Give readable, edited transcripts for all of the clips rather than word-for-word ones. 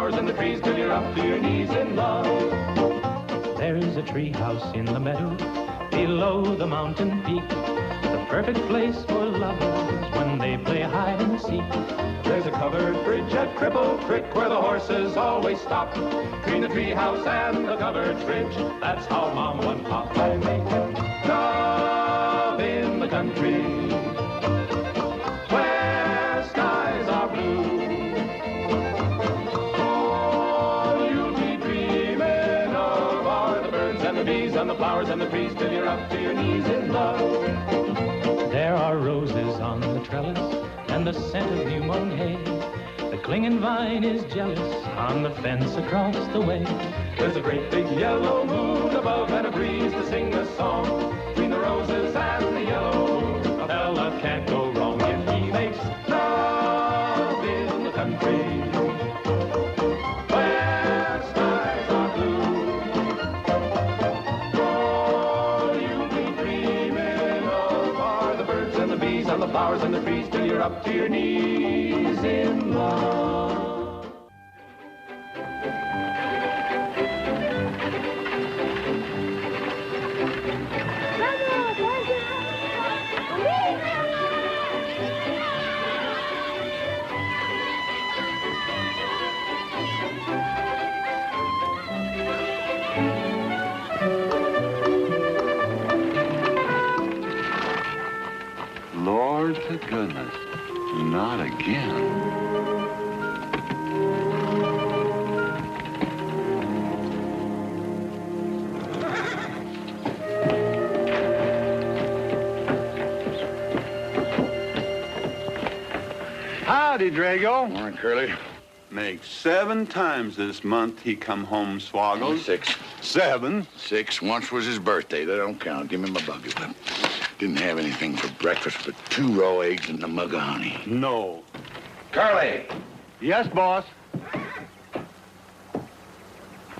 flowers and the trees till you're up to your knees in love. There's a tree house in the meadow below the mountain peak, the perfect place for lovers when they play hide and seek. There's a covered bridge at Cripple Creek where the horses always stop. Between the tree house and the covered bridge, that's how Mama and Papa make love in the country where skies are blue. All you'll be dreaming of are the birds and the bees and the flowers and the trees till you're up to your knees in love. There are roses on the trellis and the scent of new mown hay. The clinging vine is jealous on the fence across the way. There's a great big yellow moon above and a breeze to sing a song. Between the roses and the yellow, a fella can't go wrong if he makes love in the country where skies are blue. All you'll be dreaming of are the birds and the bees and the flowers and the trees till you're up to your knees in love. Lord to goodness, not again. Howdy, Drago. Morning, Curly. Makes 7 times this month he come home swoggles. 6. 7. 6. Once was his birthday. That don't count. Give me my buggy whip. Didn't have anything for breakfast but 2 raw eggs and a mug of honey. No. Curly, Yes, boss.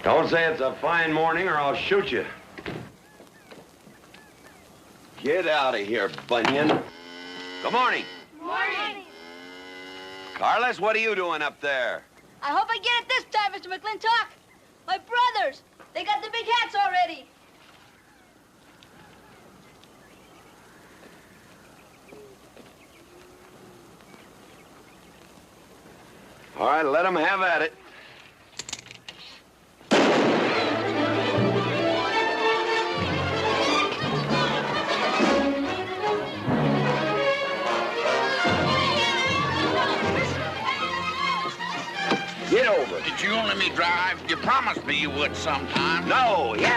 don't say it's a fine morning or I'll shoot you. Get out of here, Bunyan. Good morning. Morning. Carlos, what are you doing up there? I hope I get it this time, Mr. McLintock. My brothers, they got the big hats already. All right, let them have at it. Get over it. Did you only me drive? You promised me you would sometime. No, yeah.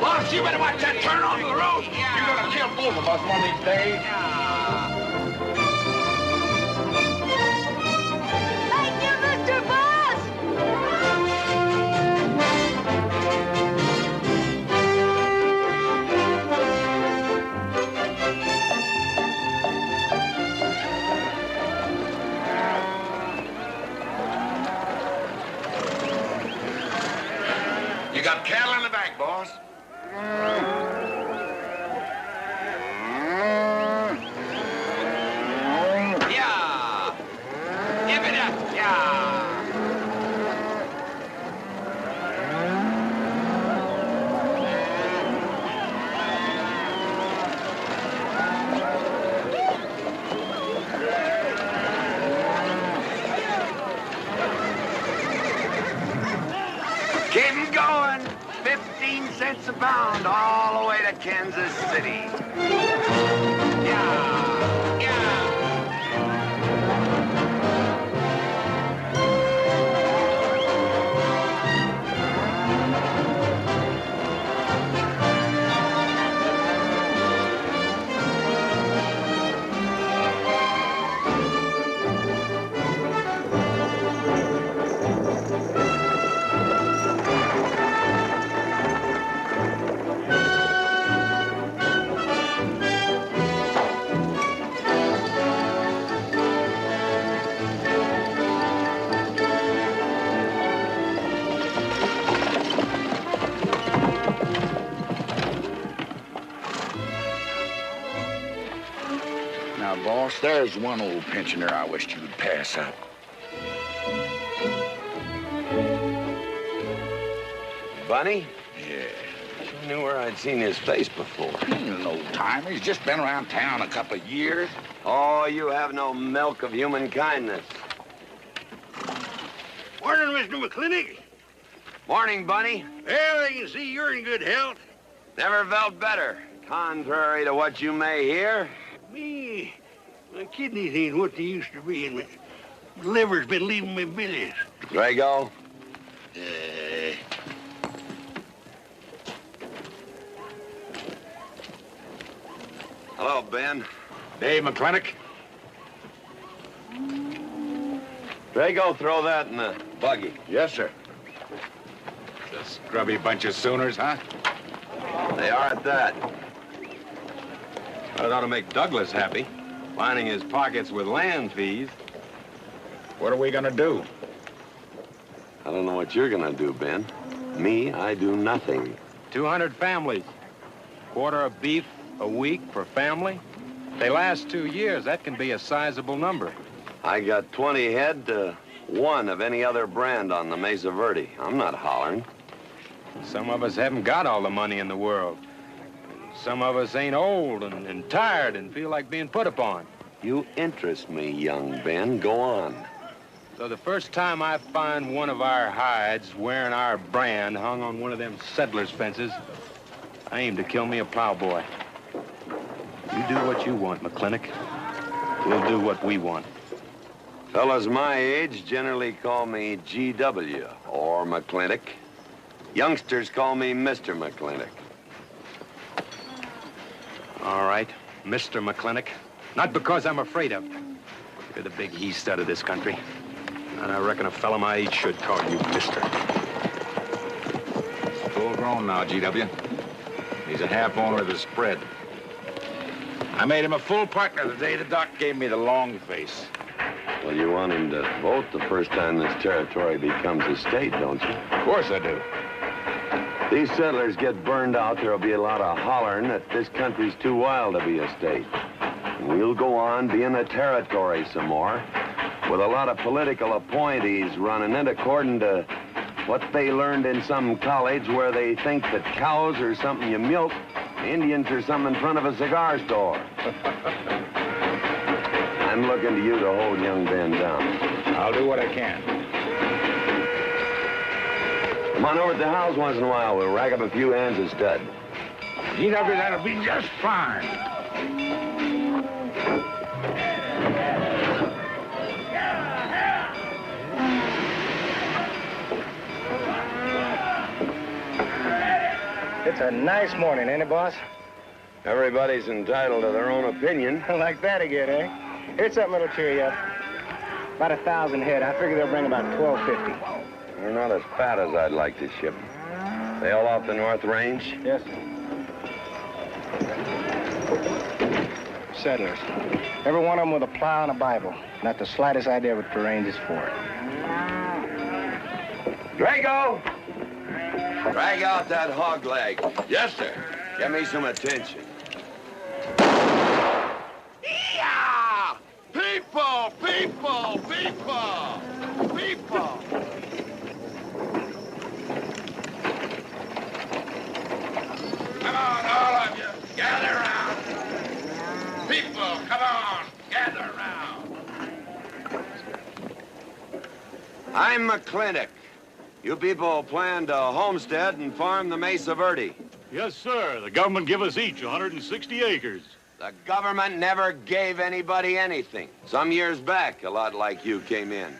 Boss, you better watch that turn onto the road. You're gonna kill both of us one of these days. Thank you, Mr. Boss. You got cattle in the back, boss. Yeah. Give it up. Yeah. Keep 'em going. 15 cents a pound all the way to Kansas City. Yeah. Yeah. Now, boss, there's one old pensioner I wished you would pass up. Bunny. Yeah. I knew where I'd seen his face before. He's an old timer. He's just been around town a couple of years. Oh, you have no milk of human kindness. Morning, Mr. McLintock. Morning, Bunny. Well, I can see you're in good health. Never felt better. Contrary to what you may hear. Me, my kidneys ain't what they used to be, and my liver's been leaving me bilious. Drago? Hello, Ben. Dave McLintock. Drago, throw that in the buggy. Yes, sir. The scrubby bunch of Sooners, huh? They are at that. That ought to make Douglas happy, lining his pockets with land fees. What are we gonna do? I don't know what you're gonna do, Ben. Me, I do nothing. 200 families. Quarter of beef a week per family. They last 2 years. That can be a sizable number. I got 20 head to 1 of any other brand on the Mesa Verde. I'm not hollering. Some of us haven't got all the money in the world. Some of us ain't old and tired and feel like being put upon. You interest me, young Ben. Go on. So the first time I find one of our hides wearing our brand hung on one of them settlers' fences, I aim to kill me a plowboy. You do what you want, McLintock. We'll do what we want. Fellas my age generally call me GW or McLintock. Youngsters call me Mr. McLintock. All right, Mr. McLintock. Not because I'm afraid of you. You're the big he-stud of this country. And I reckon a fella my age should call you Mister. Full grown now, GW. He's a half owner of the spread. I made him a full partner the day the doc gave me the long face. Well, you want him to vote the first time this territory becomes a state, don't you? Of course I do. These settlers get burned out, there'll be a lot of hollering that this country's too wild to be a state. And we'll go on being a territory some more, with a lot of political appointees running it according to what they learned in some college where they think that cows are something you milk, Indians are something in front of a cigar store. I'm looking to you to hold young Ben down. I'll do what I can. Come on over to the house once in a while. We'll rack up a few hands of stud. GW, that'll be just fine. It's a nice morning, ain't it, boss? Everybody's entitled to their own opinion. Like that again, eh? Here's something that'll cheer you up. About 1,000 head. I figure they'll bring about 1,250. They're not as fat as I'd like to ship. They all off the North Range? Yes, sir. Settlers. Every one of them with a plow and a Bible. Not the slightest idea what the range is for. Drago! Drag out that hog leg. Yes, sir. Give me some attention. Yeah! People, people, people, people. Come on, all of you, gather around. People, come on, gather around. I'm McLintock. You people plan to homestead and farm the Mesa Verde. Yes, sir. The government give us each 160 acres. The government never gave anybody anything. Some years back, a lot like you came in.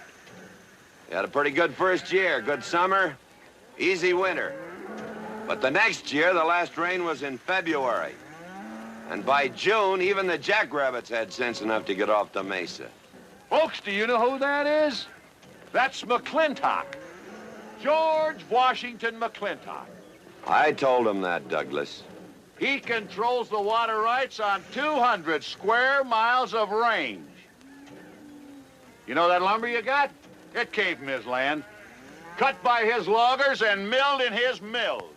You had a pretty good first year, good summer, easy winter. But the next year, the last rain was in February. And by June, even the jackrabbits had sense enough to get off the mesa. Folks, do you know who that is? That's McLintock. George Washington McLintock. I told him that, Douglas. He controls the water rights on 200 square miles of range. You know that lumber you got? It came from his land. Cut by his loggers and milled in his mills.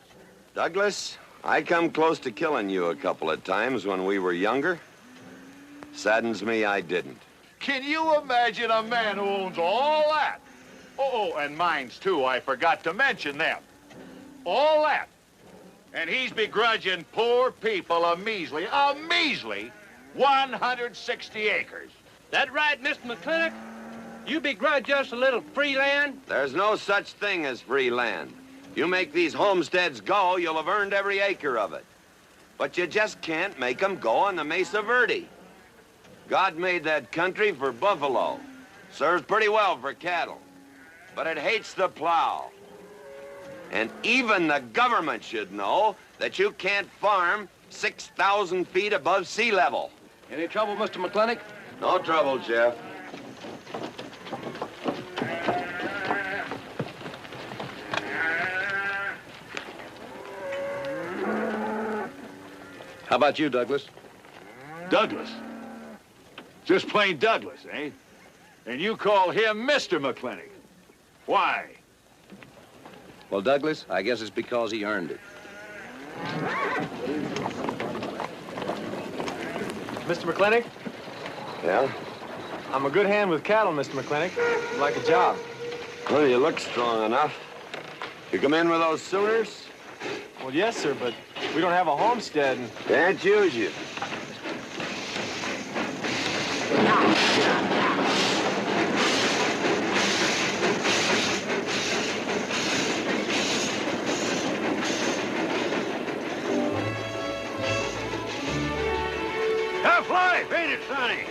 Douglas, I come close to killing you a couple of times when we were younger. Saddens me I didn't. Can you imagine a man who owns all that? Oh, and mines, too. I forgot to mention them. All that. And he's begrudging poor people a measly 160 acres. That right, Mr. McLintock? You begrudge us a little free land? There's no such thing as free land. You make these homesteads go, you'll have earned every acre of it. But you just can't make them go on the Mesa Verde. God made that country for buffalo. Serves pretty well for cattle. But it hates the plow. And even the government should know that you can't farm 6,000 feet above sea level. Any trouble, Mr. McLintock? No trouble, Jeff. How about you, Douglas? Douglas? Just plain Douglas, eh? And you call him Mr. McLintock. Why? Well, Douglas, I guess it's because he earned it. Mr. McLintock? Yeah? I'm a good hand with cattle, Mr. McLintock. I'd like a job. Well, you look strong enough. You come in with those Sooners? Well, yes, sir, but we don't have a homestead. Can't use you. Tough life, ain't it, Sonny?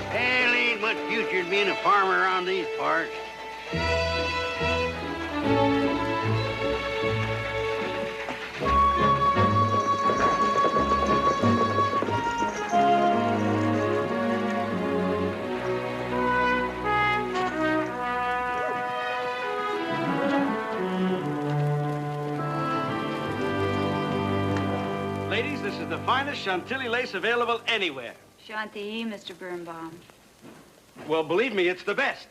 Hell, ain't much future in being a farmer around these parts. Ladies, this is the finest Chantilly lace available anywhere. Chantilly, Mr. Birnbaum. Well, believe me, it's the best.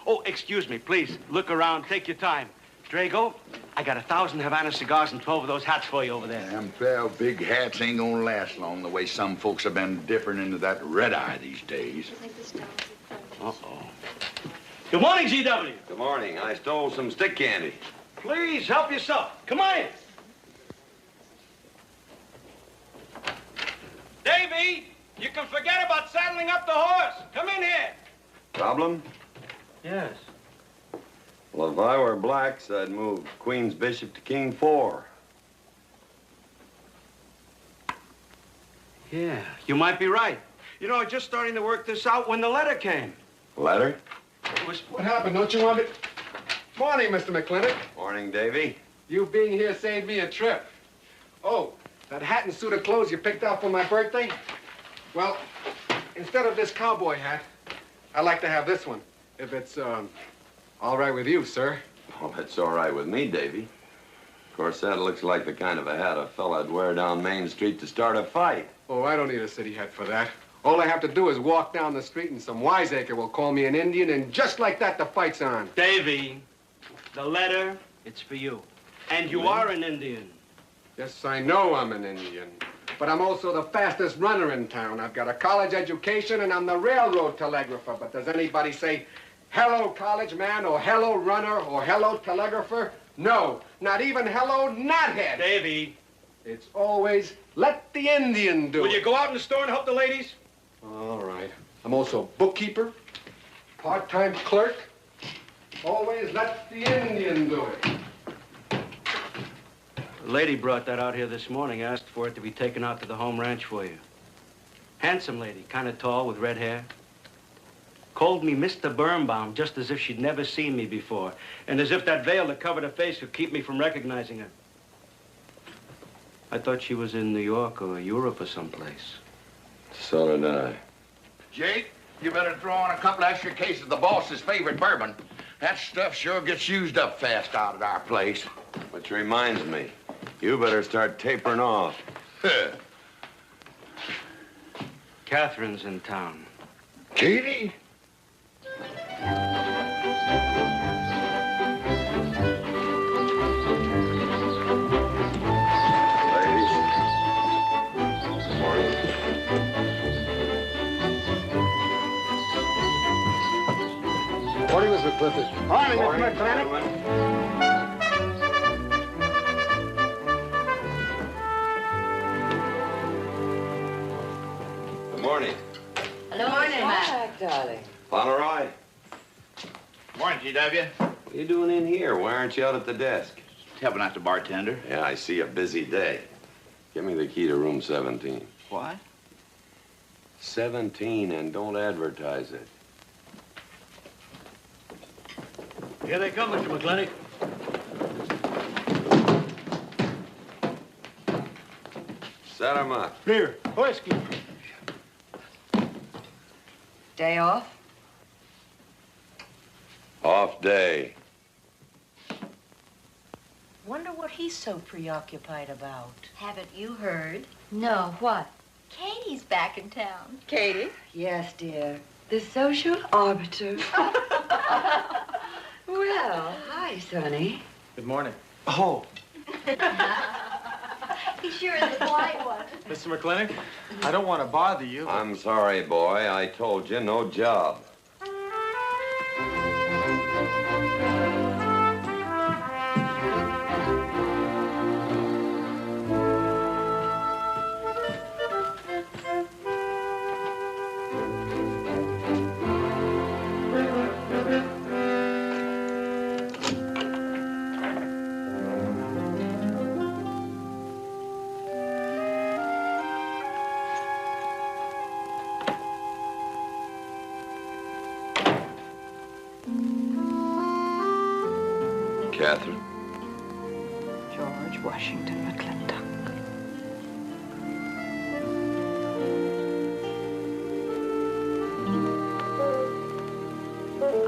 Oh, excuse me, please. Look around. Take your time. Drago, I got 1,000 Havana cigars and 12 of those hats for you over there. Them 12 big hats ain't gonna last long the way some folks have been dipping into that red eye these days. Uh-oh. Good morning, G.W. Good morning. I stole some stick candy. Please, help yourself. Come on in. Davy, you can forget about saddling up the horse. Come in here. Problem? Yes. Well, if I were blacks, I'd move Queen's Bishop to King 4. Yeah, you might be right. You know, I was just starting to work this out when the letter came. Letter? It was... What happened? Don't you want it? Morning, Mr. McLintock. Morning, Davy. You being here saved me a trip. Oh, that hat and suit of clothes you picked out for my birthday? Well, instead of this cowboy hat, I'd like to have this one. If it's, all right with you, sir. Oh, it's all right with me, Davy. Of course, that looks like the kind of a hat a fella'd wear down Main Street to start a fight. Oh, I don't need a city hat for that. All I have to do is walk down the street and some wiseacre will call me an Indian, and just like that, the fight's on. Davy, the letter, it's for you. And you are an Indian. Yes, I know I'm an Indian. But I'm also the fastest runner in town. I've got a college education, and I'm the railroad telegrapher. But does anybody say, hello, college man, or hello, runner, or hello, telegrapher? No, not even hello, knothead. Davy. It's always, let the Indian do it. Will you go out in the store and help the ladies? All right. I'm also bookkeeper, part-time clerk. Always let the Indian do it. The lady brought that out here this morning, asked for it to be taken out to the home ranch for you. Handsome lady, kind of tall with red hair. Called me Mr. Birnbaum, just as if she'd never seen me before, and as if that veil that covered her face would keep me from recognizing her. I thought she was in New York or Europe or someplace. So did I. Jake, you better throw on a couple extra cases of the boss's favorite bourbon. That stuff sure gets used up fast out at our place. Which reminds me, you better start tapering off. Katherine's in town. Katie? Morning, Mr. McLintock. Morning, Mr. McLintock. Good morning. Hello, morning, Mac, darling. Pomeroy. Morning, GW. What are you doing in here? Why aren't you out at the desk? Helping out the bartender. Yeah, I see a busy day. Give me the key to room 17. What? 17, and don't advertise it. Here they come, Mr. McLintock. Set them up. Here, whiskey. Day off? Off day. Wonder what he's so preoccupied about. Haven't you heard? No, what? Katie's back in town. Katie? Yes, dear. The social arbiter. Well, hi, Sonny. Good morning. Oh. He sure is the quiet one. Mr. McLintock, I don't want to bother you. But... I'm sorry, boy. I told you, no job. Katherine? George Washington McLintock.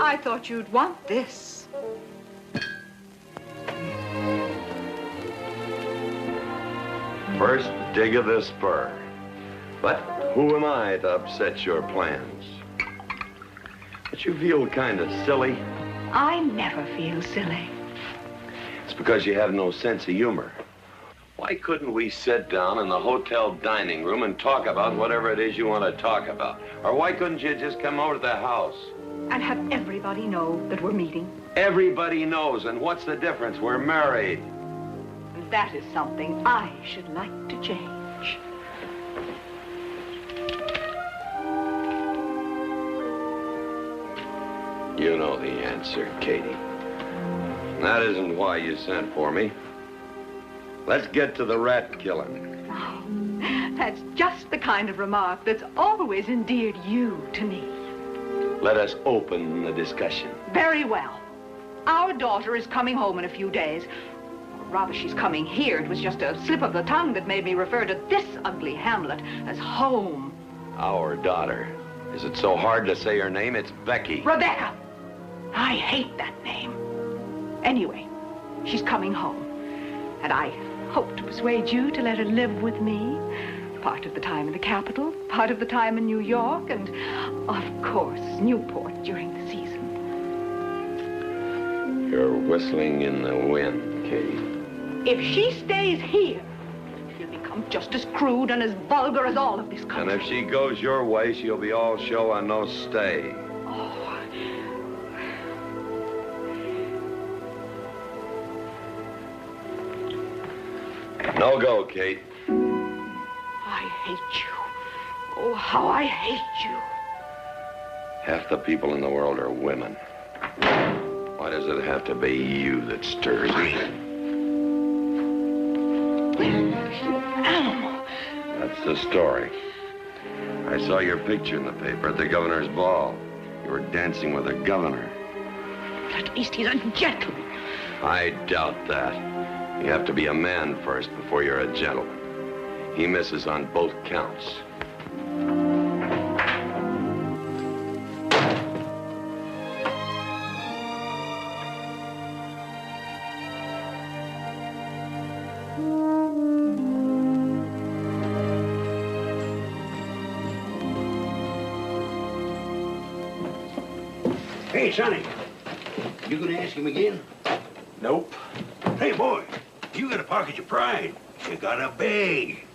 I thought you'd want this. First dig of the spur. But who am I to upset your plans? But you feel kind of silly. I never feel silly. It's because you have no sense of humor. Why couldn't we sit down in the hotel dining room and talk about whatever it is you want to talk about? Or why couldn't you just come over to the house? And have everybody know that we're meeting. Everybody knows, and what's the difference? We're married. That is something I should like to change. You know the answer, Katie. That isn't why you sent for me. Let's get to the rat killing. Oh, that's just the kind of remark that's always endeared you to me. Let us open the discussion. Very well. Our daughter is coming home in a few days. Or rather, she's coming here. It was just a slip of the tongue that made me refer to this ugly hamlet as home. Our daughter. Is it so hard to say her name? It's Becky. Rebecca! I hate that name. Anyway, she's coming home. And I hope to persuade you to let her live with me. Part of the time in the capital, part of the time in New York, and, of course, Newport during the season. You're whistling in the wind, Katie. If she stays here, she'll become just as crude and as vulgar as all of this country. And if she goes your way, she'll be all show and no stay. Oh. No go, Kate. I hate you. Oh, how I hate you. Half the people in the world are women. Why does it have to be you that stirs me? Animal. That's the story. I saw your picture in the paper at the governor's ball. You were dancing with the governor. But at least he's a gentleman. I doubt that. You have to be a man first before you're a gentleman. He misses on both counts. Hey, Sonny, you gonna ask him again? Nope. Hey, boy, you gotta pocket your pride. You gotta beg.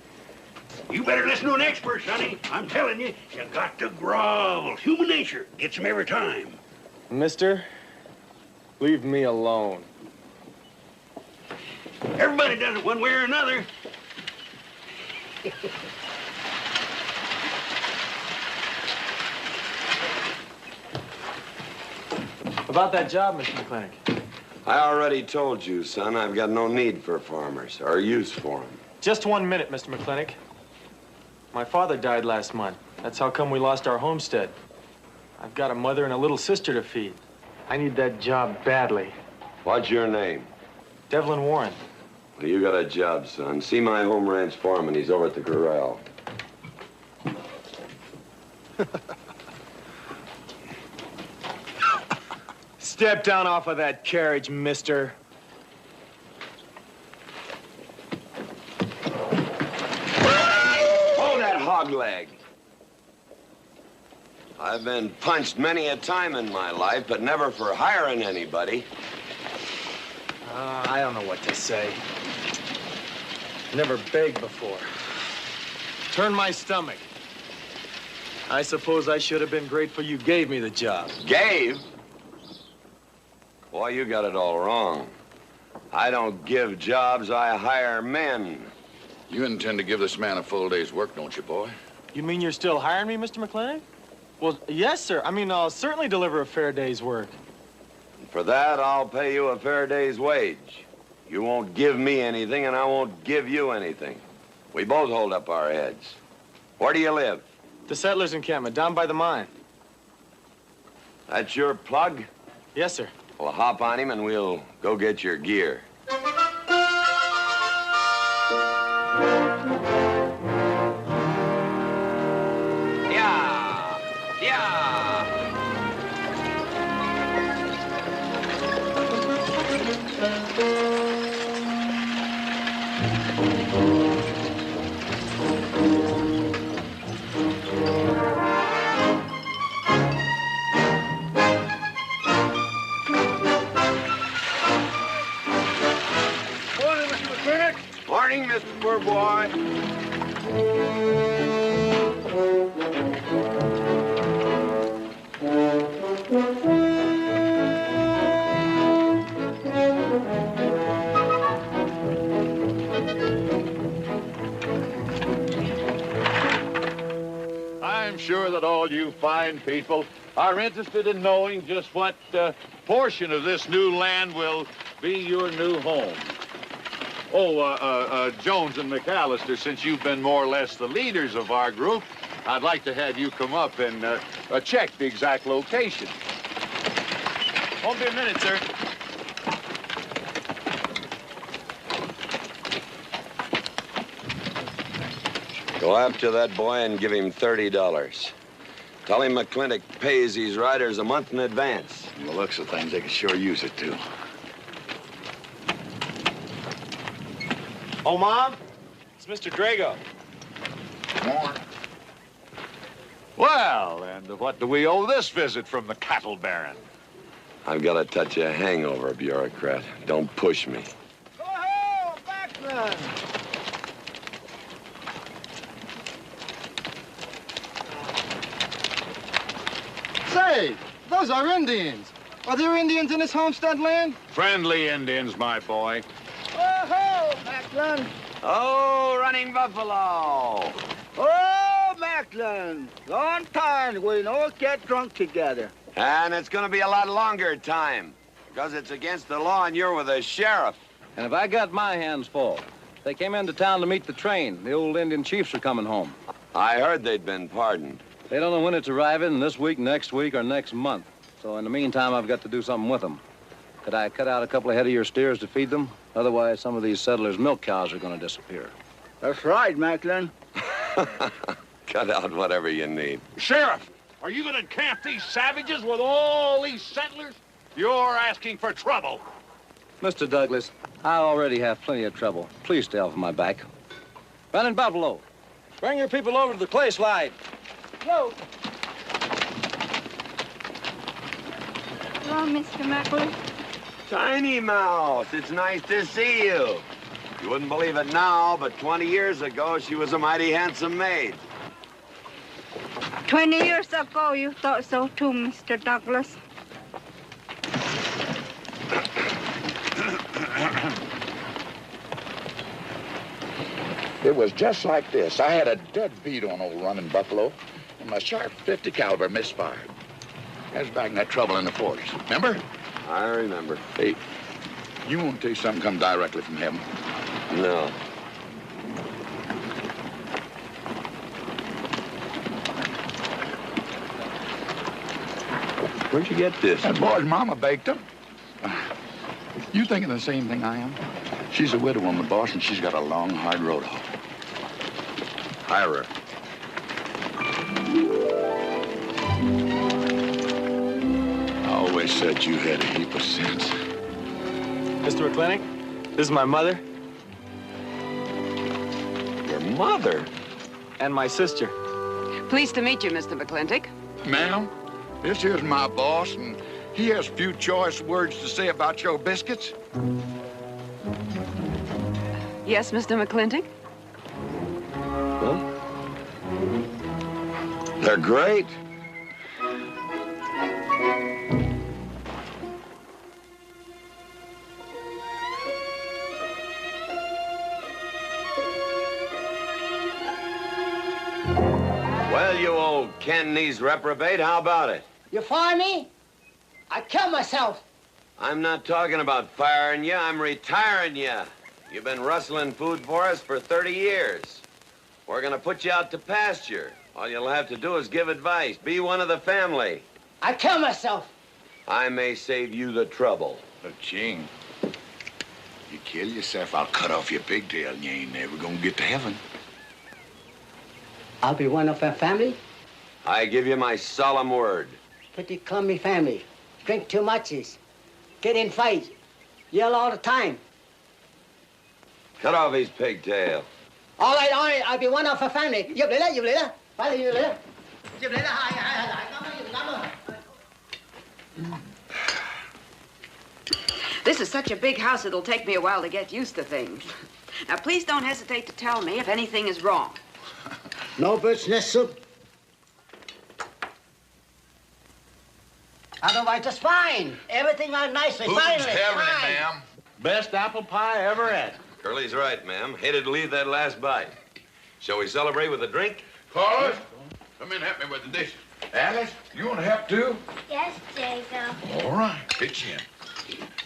You better listen to an expert, Sonny. I'm telling you, you got to grovel. Human nature gets him every time. Mister, leave me alone. Everybody does it one way or another. About that job, Mr. McLintock. I already told you, son, I've got no need for farmers or use for them. Just 1 minute, Mr. McLintock. My father died last month. That's how come we lost our homestead. I've got a mother and a little sister to feed. I need that job badly. What's your name? Devlin Warren. Well, you got a job, son. See my home ranch foreman. He's over at the corral. Step down off of that carriage, mister. Hold that hog leg. I've been punched many a time in my life, but never for hiring anybody. I don't know what to say. Never begged before. Turn my stomach. I suppose I should have been grateful you gave me the job. Gave? Boy, you got it all wrong. I don't give jobs, I hire men. You intend to give this man a full day's work, don't you, boy? You mean you're still hiring me, Mr. McLintock? Well, yes, sir. I mean, I'll certainly deliver a fair day's work. For that, I'll pay you a fair day's wage. You won't give me anything, and I won't give you anything. We both hold up our heads. Where do you live? The settlers' encampment, down by the mine. That's your plug? Yes, sir. Well, hop on him, and we'll go get your gear. Morning, Mr. Poor Boy. I'm sure that all you fine people are interested in knowing just what portion of this new land will be your new home. Oh, Jones and McAllister, since you've been more or less the leaders of our group, I'd like to have you come up and check the exact location. Won't be a minute, sir. Go after that boy and give him $30. Tell him McLintock pays these riders a month in advance. From the looks of things, they could sure use it, too. Oh, Mom? It's Mr. Drago. More. Well, and what do we owe this visit from the cattle baron? I've got a touch of hangover, bureaucrat. Don't push me. Go home, McLaglen! Say, those are Indians. Are there Indians in this homestead land? Friendly Indians, my boy. Oh-ho, McLaglen! Oh, running buffalo! Oh, McLaglen! Long time we don't get drunk together. And it's gonna be a lot longer time, because it's against the law and you're with the sheriff. And if I got my hands full, they came into town to meet the train. The old Indian chiefs are coming home. I heard they'd been pardoned. They don't know when it's arriving, this week, next week, or next month. So in the meantime, I've got to do something with them. Could I cut out a couple of head of your steers to feed them? Otherwise, some of these settlers' milk cows are going to disappear. That's right, McLaglen. Cut out whatever you need. Sheriff, are you going to encamp these savages with all these settlers? You're asking for trouble. Mr. Douglas, I already have plenty of trouble. Please stay off my back. Running buffalo, bring your people over to the clay slide. Go. Hello, Mr. McLaglen. Tiny Mouse, it's nice to see you. You wouldn't believe it now, but 20 years ago, she was a mighty handsome maid. 20 years ago, you thought so too, Mr. Douglas. It was just like this. I had a dead beat on old running buffalo, and my sharp .50 caliber misfired. That's back in that trouble in the 40s. Remember? I remember. Hey, you want to tell you something come directly from heaven? No. Where'd you get this? That boy's mama baked them. You thinking the same thing I am? She's a widow woman, boss, and she's got a long, hard road home. Hire her. I always said you had a heap of sense. Mr. McLintock, this is my mother. Your mother? And my sister. Pleased to meet you, Mr. McLintock. Ma'am, this here's my boss, and he has few choice words to say about your biscuits. Yes, Mr. McLintock? Well, they're great. Well, you old Cantonese reprobate, how about it? You fire me? I kill myself. I'm not talking about firing you, I'm retiring you. You've been rustling food for us for 30 years. We're gonna put you out to pasture. All you'll have to do is give advice. Be one of the family. I kill myself. I may save you the trouble. But, Ching, you kill yourself, I'll cut off your pigtail, and you ain't never gonna get to heaven. I'll be one of our family. I give you my solemn word. Pretty clumsy family. Drink too much. Get in fight. Yell all the time. Cut off his pigtail. All right, I'll be one of our family. Giúp lấy đó. Phải là giúp lấy đó. Giúp lấy đó, hai. Cảm ơn. This is such a big house, it'll take me a while to get used to things. Now, please don't hesitate to tell me if anything is wrong. No bird's nest soup. Otherwise, just fine. Everything went nicely. Finally, fine. Ma'am? Best apple pie I ever had. Curly's right, ma'am. Hated to leave that last bite. Shall we celebrate with a drink? Carlos, come in and help me with the dishes. Alice, you want to help too? Yes, Jacob. All right, pitch in.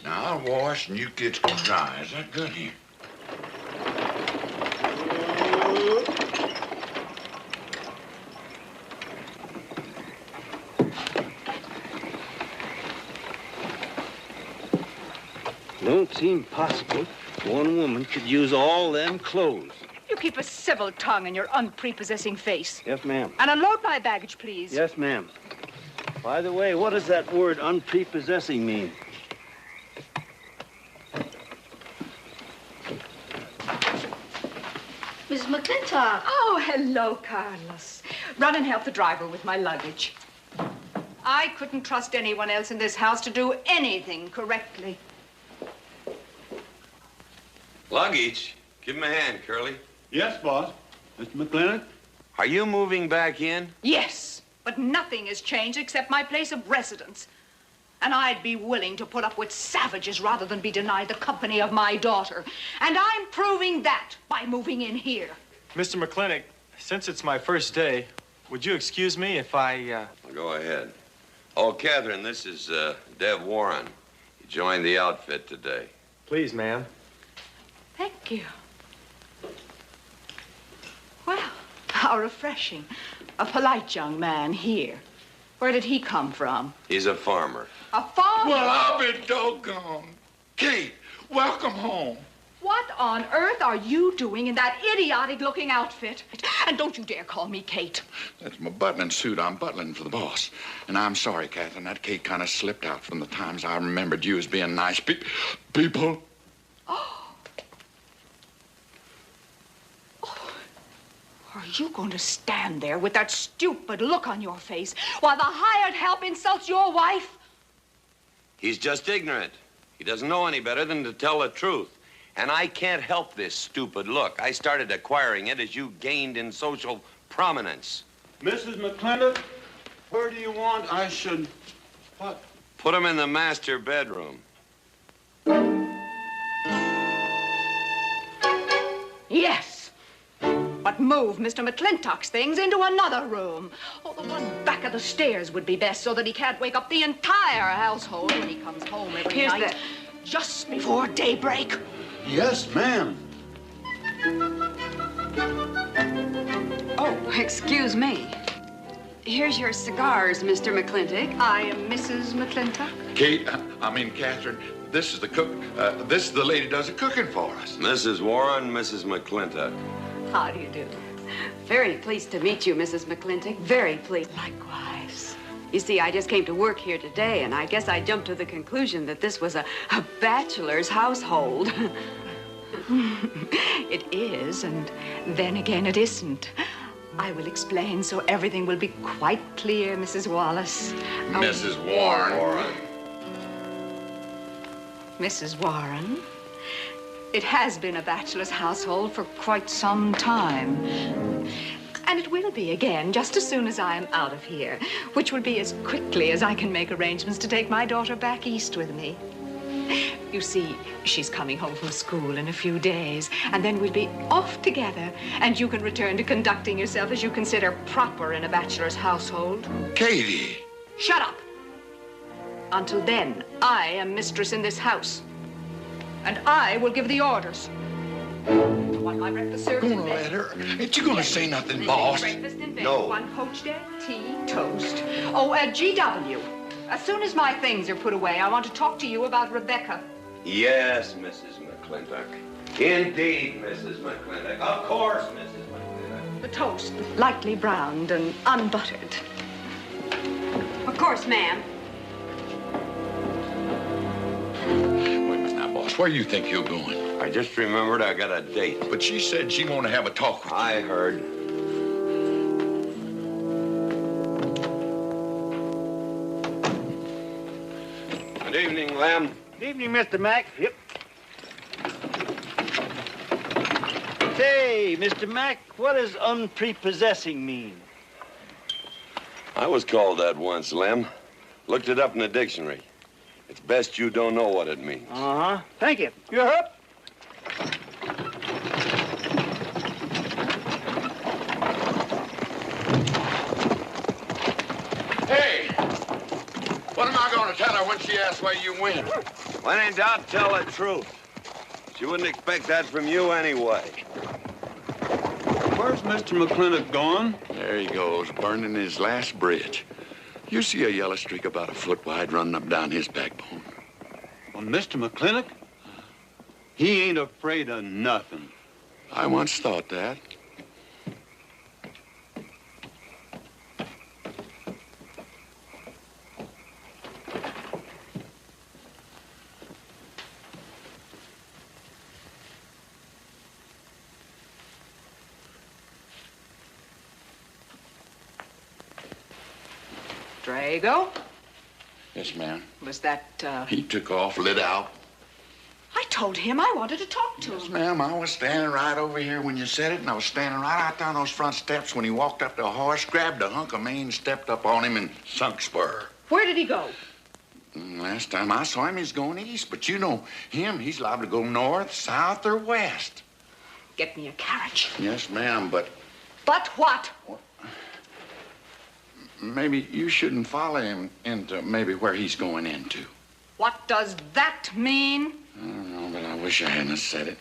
Now, I'll wash and you kids can dry. Is that good here? Don't seem possible one woman could use all them clothes. You keep a civil tongue in your unprepossessing face. Yes, ma'am. And unload my baggage, please. Yes, ma'am. By the way, what does that word unprepossessing mean? Mrs. McLintock. Oh, hello, Carlos. Run and help the driver with my luggage. I couldn't trust anyone else in this house to do anything correctly. Luggage? Give him a hand, Curly. Yes, boss. Mr. McLintock? Are you moving back in? Yes, but nothing has changed except my place of residence. And I'd be willing to put up with savages rather than be denied the company of my daughter. And I'm proving that by moving in here. Mr. McLintock, since it's my first day, would you excuse me if I, Go ahead. Oh, Katherine, this is Dev Warren. He joined the outfit today. Please, ma'am. Thank you. Well, how refreshing. A polite young man here. Where did he come from? He's a farmer. A farmer? Well, I'll be doggone. Kate, welcome home. What on earth are you doing in that idiotic-looking outfit? And don't you dare call me Kate. That's my butling suit. I'm butling for the boss. And I'm sorry, Katherine. That Kate kind of slipped out from the times I remembered you as being nice people. Are you going to stand there with that stupid look on your face while the hired help insults your wife? He's just ignorant. He doesn't know any better than to tell the truth. And I can't help this stupid look. I started acquiring it as you gained in social prominence. Mrs. McLintock, where do you want I should... What? Put him in the master bedroom. Yes. but move Mr. McLintock's things into another room. Oh, the one back of the stairs would be best so that he can't wake up the entire household when he comes home every night. Just before daybreak. Yes, ma'am. Oh, excuse me. Here's your cigars, Mr. McLintock. I am Mrs. McLintock. Kate, Catherine, this is the cook. This is the lady does the cooking for us. Mrs. Warren, Mrs. McLintock. How do you do? Very pleased to meet you, Mrs. McLintock. Very pleased. Likewise. You see, I just came to work here today, and I guess I jumped to the conclusion that this was a bachelor's household. It is, and then again it isn't. I will explain so everything will be quite clear, Mrs. Wallace. Mrs. Warren. Mrs. Warren, it has been a bachelor's household for quite some time. And it will be again just as soon as I am out of here, which will be as quickly as I can make arrangements to take my daughter back east with me. You see, she's coming home from school in a few days, and then we'll be off together, and you can return to conducting yourself as you consider proper in a bachelor's household. Katie! Shut up! Until then, I am mistress in this house, and I will give the orders. I want my breakfast served in bed. Let her. Ain't you gonna say nothing, boss? Breakfast in bed. No. 1 poached egg, tea, toast. Oh, GW. As soon as my things are put away, I want to talk to you about Rebecca. Yes, Mrs. McLintock. Indeed, Mrs. McLintock. Of course, Mrs. McLintock. The toast, lightly browned and unbuttered. Of course, ma'am. Wait a minute now, boss. Where you think you're going? I just remembered I got a date. But she said she wanted to have a talk with you. I heard. Good evening, Lem. Good evening, Mr. Mac. Yep. Say, Mr. Mac, what does unprepossessing mean? I was called that once, Lem. Looked it up in the dictionary. It's best you don't know what it means. Uh-huh. Thank you. You're up. Hey! What am I going to tell her when she asks where you went? When in doubt, tell the truth. She wouldn't expect that from you anyway. Where's Mr. McLintock going? There he goes, burning his last bridge. You see a yellow streak about a foot wide running up down his backbone. Well, Mr. McLintock? He ain't afraid of nothing. I once thought that. Drago? Yes, ma'am. Was that, He took off, lit out. I told him I wanted to talk to Yes, him. ma'am. I was standing right over here when you said it, and I was standing right out there on those front steps when he walked up to a horse, grabbed a hunk of mane, stepped up on him, and sunk spur. Where did he go? Last time I saw him, he's going east. But you know him, he's liable to go north, south, or west. Get me a carriage. Yes, ma'am, but But what? maybe you shouldn't follow him into maybe where he's going into. What does that mean? I don't know, but I wish I hadn't said it.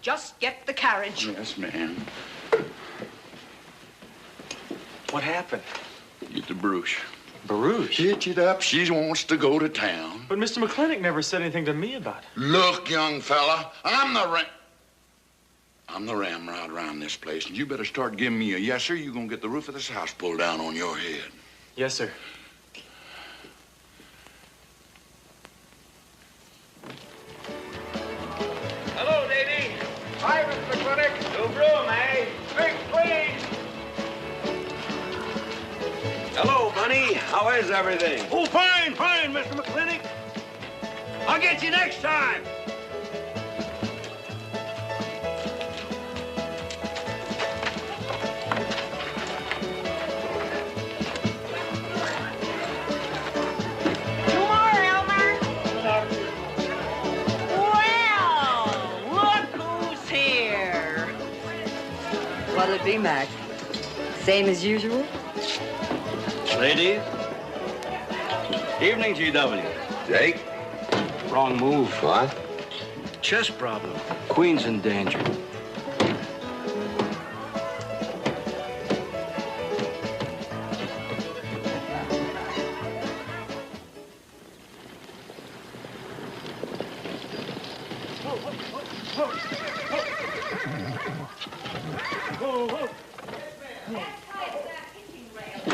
Just get the carriage. Yes, ma'am. What happened? Get the Bruce. Baruch? Hitch it up. She wants to go to town. But Mr. McLintock never said anything to me about it. Look, young fella, I'm the ramrod around this place, and you better start giving me a yes, sir. You're gonna get the roof of this house pulled down on your head. Yes, sir. Hello, lady. Hi, Mr. McLintock. No room, eh? Drink, please. Hello, Bunny. How is everything? Oh, fine, fine, Mr. McLintock. I'll get you next time. be, Mac. Same as usual? Ladies. Evening, GW. Jake? Wrong move. What? Chess problem. Queen's in danger.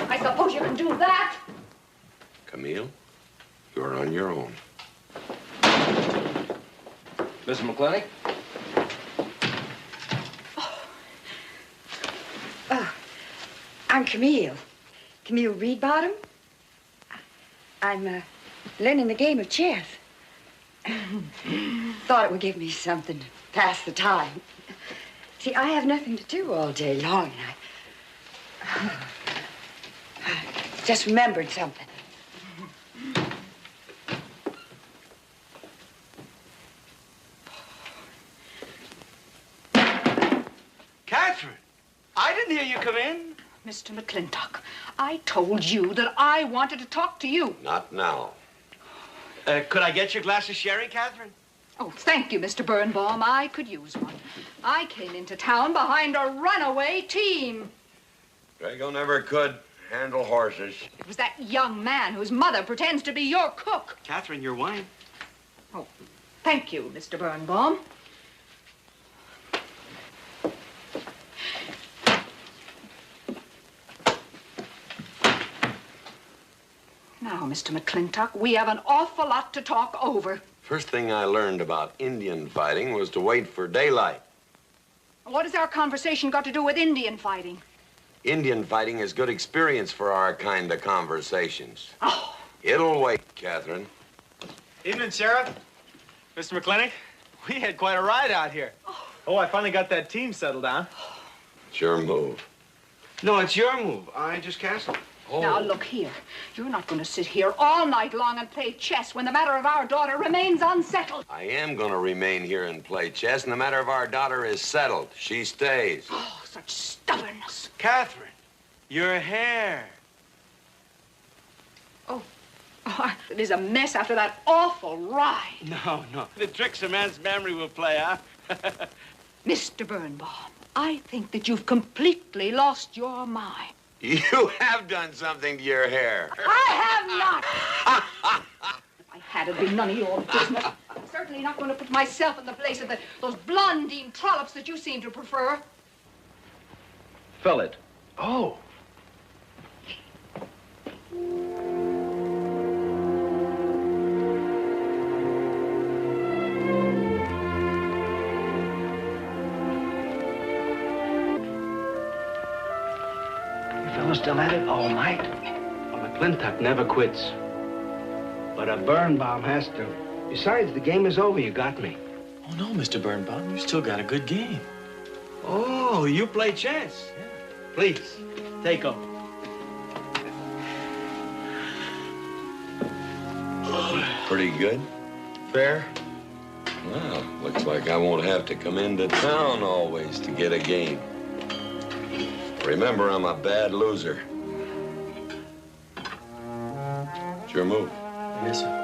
I suppose you can do that. Camille, you're on your own. Mr. McLintock? I'm Camille. Camille Reedbottom. I'm learning the game of chess. Thought it would give me something to pass the time. See, I have nothing to do all day long, and I just remembered something. Katherine, I didn't hear you come in. Mr. McLintock, I told you that I wanted to talk to you. Not now. Could I get your glass of sherry, Katherine? Oh, thank you, Mr. Birnbaum. I could use one. I came into town behind a runaway team. Drago never could handle horses. It was that young man whose mother pretends to be your cook. Katherine, your wine. Oh, thank you, Mr. Birnbaum. Now, Mr. McLintock, we have an awful lot to talk over. First thing I learned about Indian fighting was to wait for daylight. What has our conversation got to do with Indian fighting? Indian fighting is good experience for our kind of conversations. Oh. It'll wait, Katherine. Evening, Sheriff. Mr. McLintock, we had quite a ride out here. Oh, I finally got that team settled down. It's your move. No, it's your move. I just castled. Now, look here. You're not going to sit here all night long and play chess when the matter of our daughter remains unsettled. I am going to remain here and play chess, and the matter of our daughter is settled. She stays. Oh, such stubbornness. Katherine, your hair. Oh, it is a mess after that awful ride. No. The tricks a man's memory will play, huh? Mr. Birnbaum, I think that you've completely lost your mind. You have done something to your hair. I have not. If I had, it'd be none of your business. I'm certainly not going to put myself in the place of those blondine trollops that you seem to prefer. Fill it. Oh. Still at it all night? Well, McLintock never quits. But a Birnbaum has to. Besides, the game is over. You got me. Oh, no, Mr. Birnbaum. You still got a good game. Oh, you play chess? Yeah. Please, take over. Pretty good. Fair. Well, looks like I won't have to come into town always to get a game. Remember, I'm a bad loser. It's your move. Yes, sir.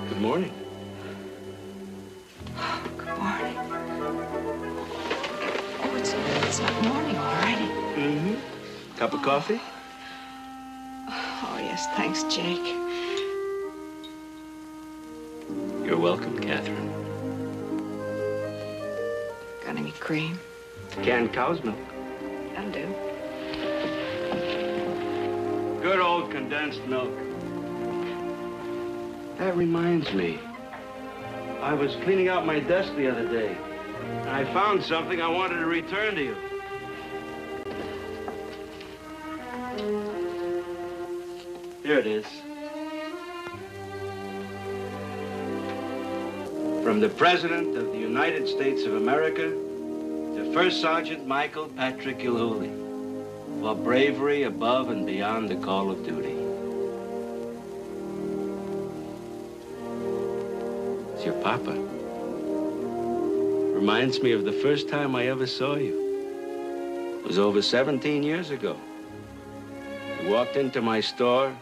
Good morning. It's not morning already. Mm-hmm. Cup of coffee? Oh, yes, thanks, Jake. You're welcome, Katherine. Got any cream? Canned cow's milk. That'll do. Good old condensed milk. That reminds me. I was cleaning out my desk the other day. I found something I wanted to return to you. Here it is. From the President of the United States of America to First Sergeant Michael Patrick Gilhooly, for bravery above and beyond the call of duty. It's your papa. Reminds me of the first time I ever saw you. It was over 17 years ago. You walked into my store,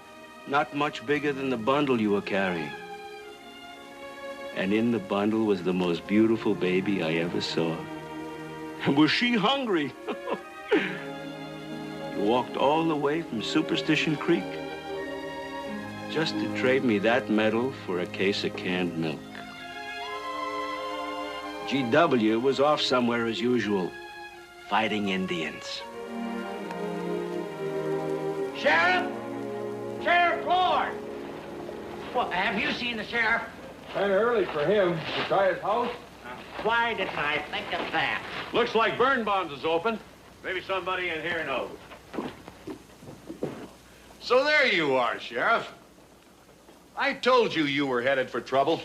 not much bigger than the bundle you were carrying. And in the bundle was the most beautiful baby I ever saw. And was she hungry? You walked all the way from Superstition Creek just to trade me that medal for a case of canned milk. GW was off somewhere as usual, fighting Indians. Sheriff! Sheriff Lord! Well, have you seen the sheriff? Kind of early for him. To try his house? Why didn't I think of that? Looks like Birnbaum's is open. Maybe somebody in here knows. So there you are, Sheriff. I told you you were headed for trouble.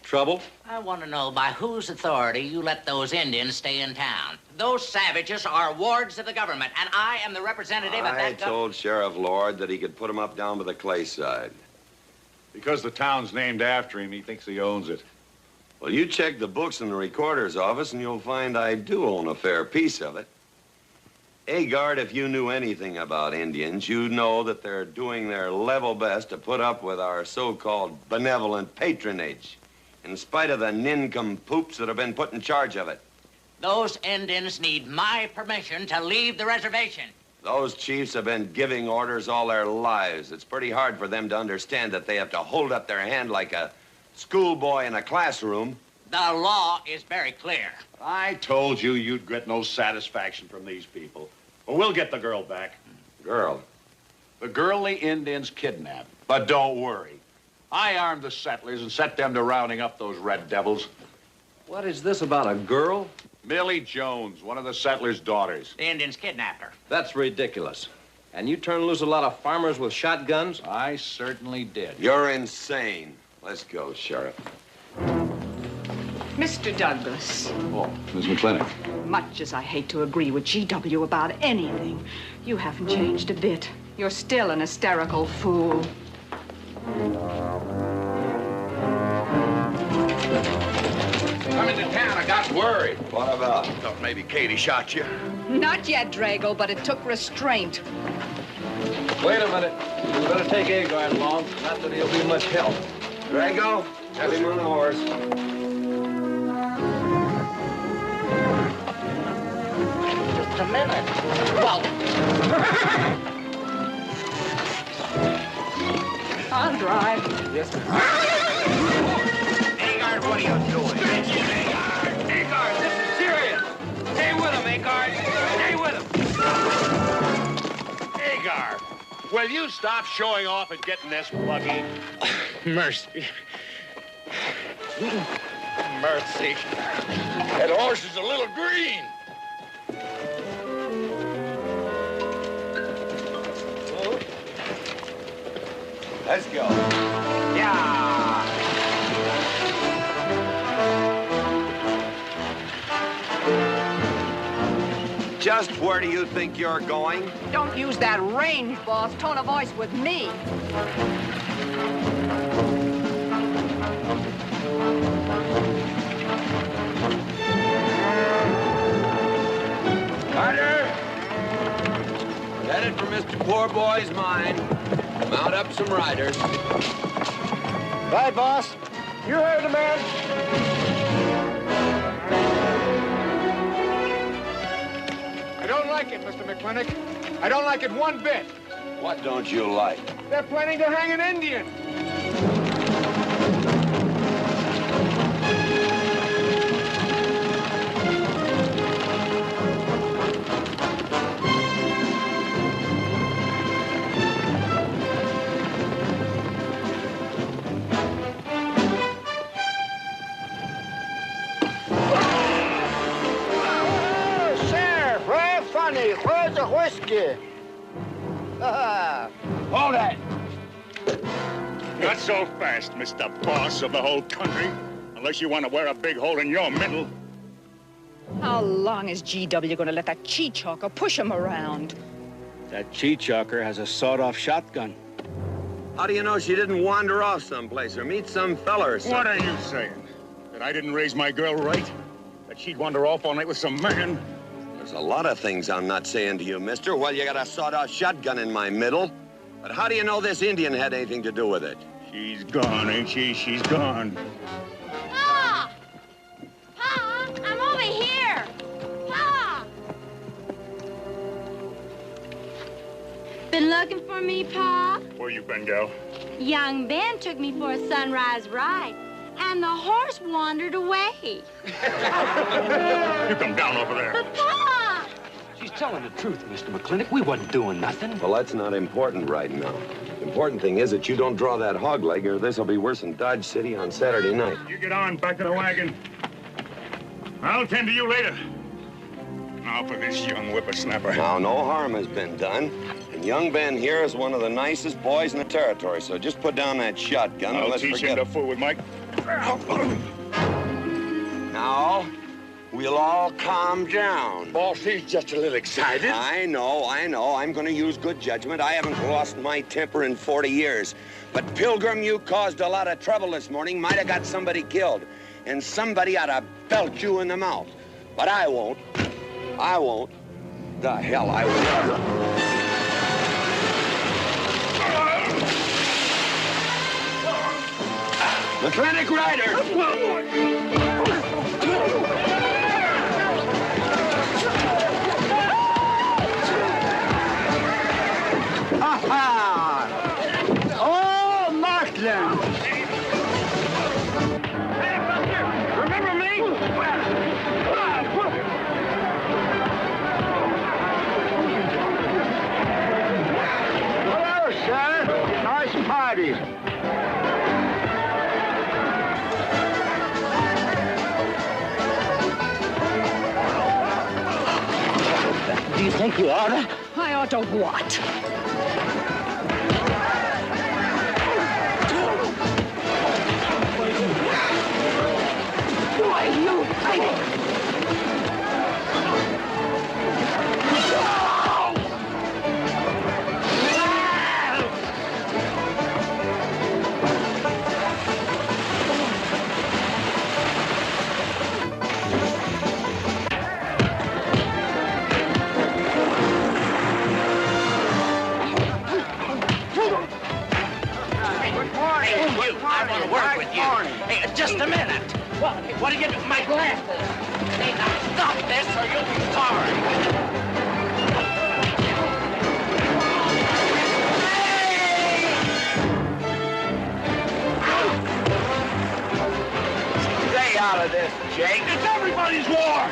Trouble? I want to know by whose authority you let those Indians stay in town. Those savages are wards of the government, and I am the representative of that I government. told Sheriff Lord that he could put him up down by the clay side. Because the town's named after him, he thinks he owns it. Well, you check the books in the recorder's office, and you'll find I do own a fair piece of it. Agard, if you knew anything about Indians, you'd know that they're doing their level best to put up with our so-called benevolent patronage, in spite of the nincompoops that have been put in charge of it. Those Indians need my permission to leave the reservation. Those chiefs have been giving orders all their lives. It's pretty hard for them to understand that they have to hold up their hand like a schoolboy in a classroom. The law is very clear. I told you you'd get no satisfaction from these people. Well, we'll get the girl back. Girl? The girl the Indians kidnapped. But don't worry. I armed the settlers and set them to rounding up those red devils. What is this about a girl? Millie Jones, one of the settlers' daughters. The Indians kidnapped her. That's ridiculous. And you turn loose a lot of farmers with shotguns? I certainly did. You're insane. Let's go, Sheriff. Mr. Douglas, Oh, Miss McLintock. much as I hate to agree with GW about anything, you haven't changed a bit. You're still an hysterical fool. Come into town. I got worried. What about? Thought maybe Katie shot you. Not yet, Drago, but it took restraint. Wait a minute. You better take Agard along. Not that he'll be much help. Drago, have him on the horse. Just a minute. Well, I'll drive. Yes, ma'am. Agard, what are you doing? Agard, this is serious. Stay with him, Agard. Stay with him. Agar, will you stop showing off and getting this buggy? Mercy. Mercy. That horse is a little green. Let's go. yeah. Just where do you think you're going? Don't use that range, boss. Tone of voice with me. Carter! Headed for Mr. Poor Boy's mine. Mount up some riders. Right, boss. You heard the man. I don't like it, Mr. McLintock. I don't like it one bit. What don't you like? They're planning to hang an Indian. Where's the whiskey? Hold that. Not so fast, Mr. Boss of the whole country. Unless you want to wear a big hole in your middle. How long is GW going to let that cheat-chalker push him around? That cheat-chalker has a sawed-off shotgun. How do you know she didn't wander off someplace or meet some fella or something? What are you saying? That I didn't raise my girl right? That she'd wander off all night with some man? There's a lot of things I'm not saying to you, mister. Well, you got a sawed-off shotgun in my middle. But how do you know this Indian had anything to do with it? She's gone, ain't she? She's gone. Pa! Pa! I'm over here! Pa! Been looking for me, Pa? Where you been, gal? Young Ben took me for a sunrise ride, and the horse wandered away. You come down over there. But, Pa! She's telling the truth, Mr. McLintock. We wasn't doing nothing. Well, that's not important right now. The important thing is that you don't draw that hog leg, or this will be worse than Dodge City on Saturday night. You get on, back to the wagon. I'll tend to you later. Now for this young whippersnapper. Now, no harm has been done. And young Ben here is one of the nicest boys in the territory, so just put down that shotgun and I'll let's teach forget him to fool with Mike. Now, we'll all calm down. Boss, he's just a little excited. I know. I'm going to use good judgment. I haven't lost my temper in 40 years. But, Pilgrim, you caused a lot of trouble this morning. Might have got somebody killed. And somebody ought to belt you in the mouth. But I won't. I won't. The hell I won't. McLintock Rider! Aha! Oh, Markland! Hey, Buster! Remember me? Hello, sir. Nice party. Do you think you ought to? I ought to what? Why, you... I want to work with you. Hey, just a minute. What do you do? My glasses. Hey, now stop this or you'll be sorry. Stay out of this, Jake. It's everybody's war.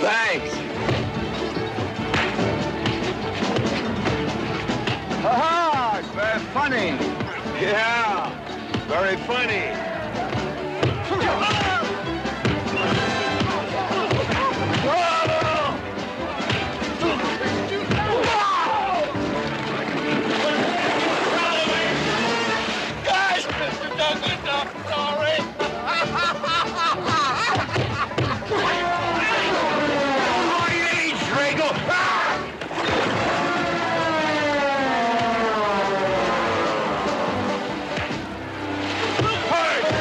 Thanks. Aha! Very funny. Yeah, very funny. Guys, Mr. Douglas, I'm sorry. Hey!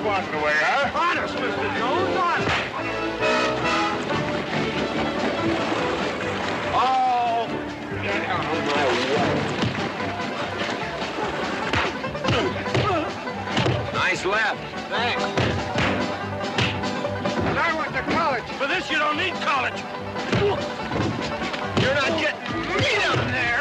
swatting away, huh? Honest, Mr. Jones, honest. Oh, get out of my way. Nice left. Thanks. And I went to college. For this, you don't need college. You're not getting me down there.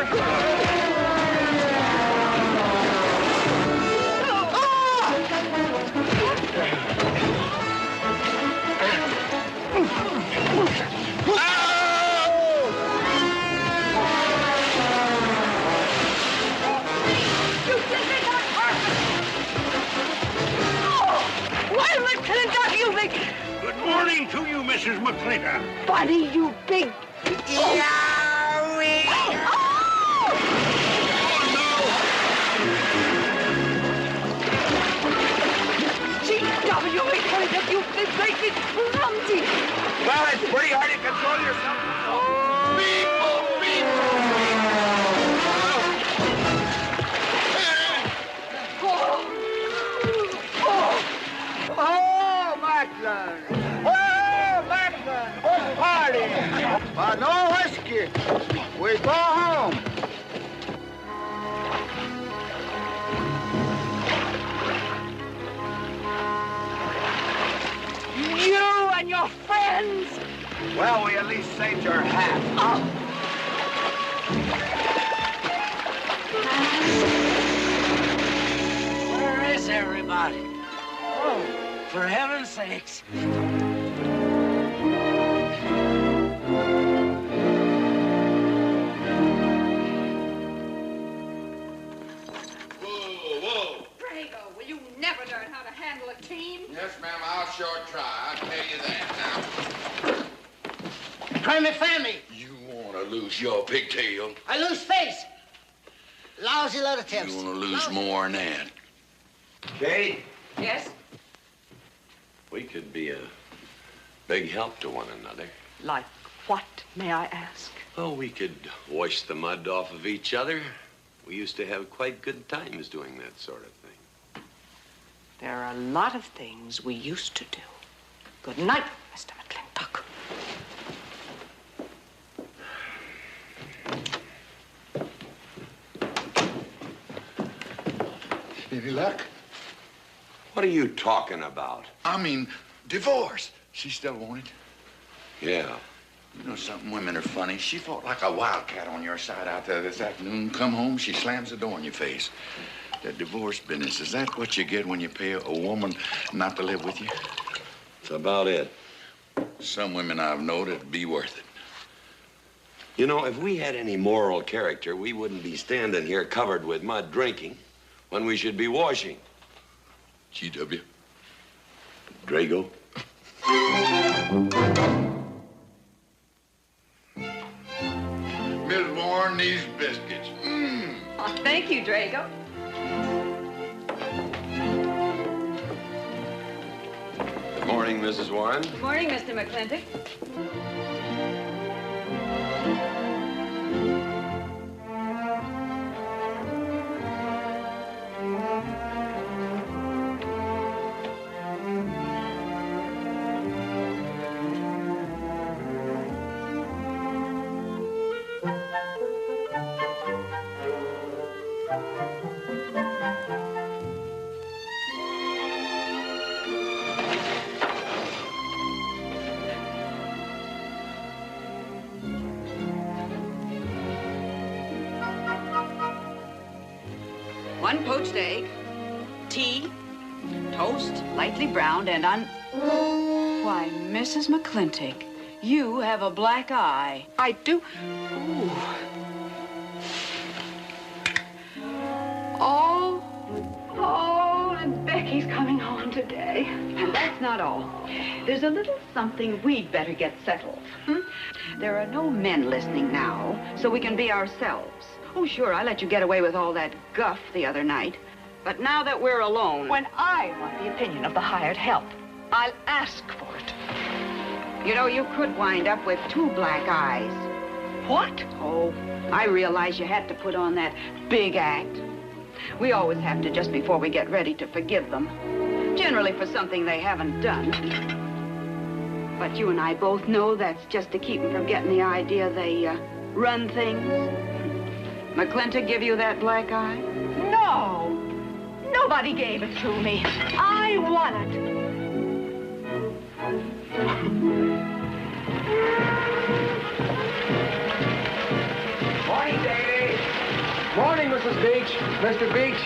McLintock, you big... Good morning to you, Mrs. McLintock. Buddy, you big... Yowie! G.W. McLintock, you big bacon clumsy. Well, it's pretty hard to control yourself. Oh, Macklin! Oh, Macklin! What party? No whiskey. We go home. You and your friends. Well, we at least saved your hat. Oh. Where is everybody? Oh, for heaven's sakes. Whoa. Drago, will you never learn how to handle a team? Yes, ma'am, I'll sure try. I'll tell you that now. Try me, family. You want to lose your pigtail? I lose face. Lousy lot of tips. You want to lose more than that? Kate, Yes? we could be a big help to one another. Like what, may I ask? Well, we could wash the mud off of each other. We used to have quite good times doing that sort of thing. There are a lot of things we used to do. Good night, Mr. McLintock. Any luck? What are you talking about? I mean, divorce. She still want it? Yeah. You know something? Women are funny. She fought like a wildcat on your side out there this afternoon. Come home, she slams the door in your face. That divorce business, is that what you get when you pay a woman not to live with you? That's about it. Some women I've known it'd be worth it. You know, if we had any moral character, we wouldn't be standing here covered with mud drinking when we should be washing. G.W. Drago. Miss Warren, these biscuits. Oh, thank you, Drago. Good morning, Mrs. Warren. Good morning, Mr. McLintock. One poached egg, tea, toast, lightly browned, and Why, Mrs. McLintock, you have a black eye. I do. Ooh. Oh, and Becky's coming home today. And that's not all. There's a little something we'd better get settled. There are no men listening now, so we can be ourselves. Oh, sure, I let you get away with all that guff the other night. But now that we're alone... When I want the opinion of the hired help, I'll ask for it. You know, you could wind up with 2 black eyes. What? Oh, I realize you had to put on that big act. We always have to just before we get ready to forgive them. generally for something they haven't done. But you and I both know that's just to keep them from getting the idea they run things. McLintock give you that black eye? No! Nobody gave it to me. I won it. Morning, Davy. Morning, Mrs. Beach. Mr. Beach.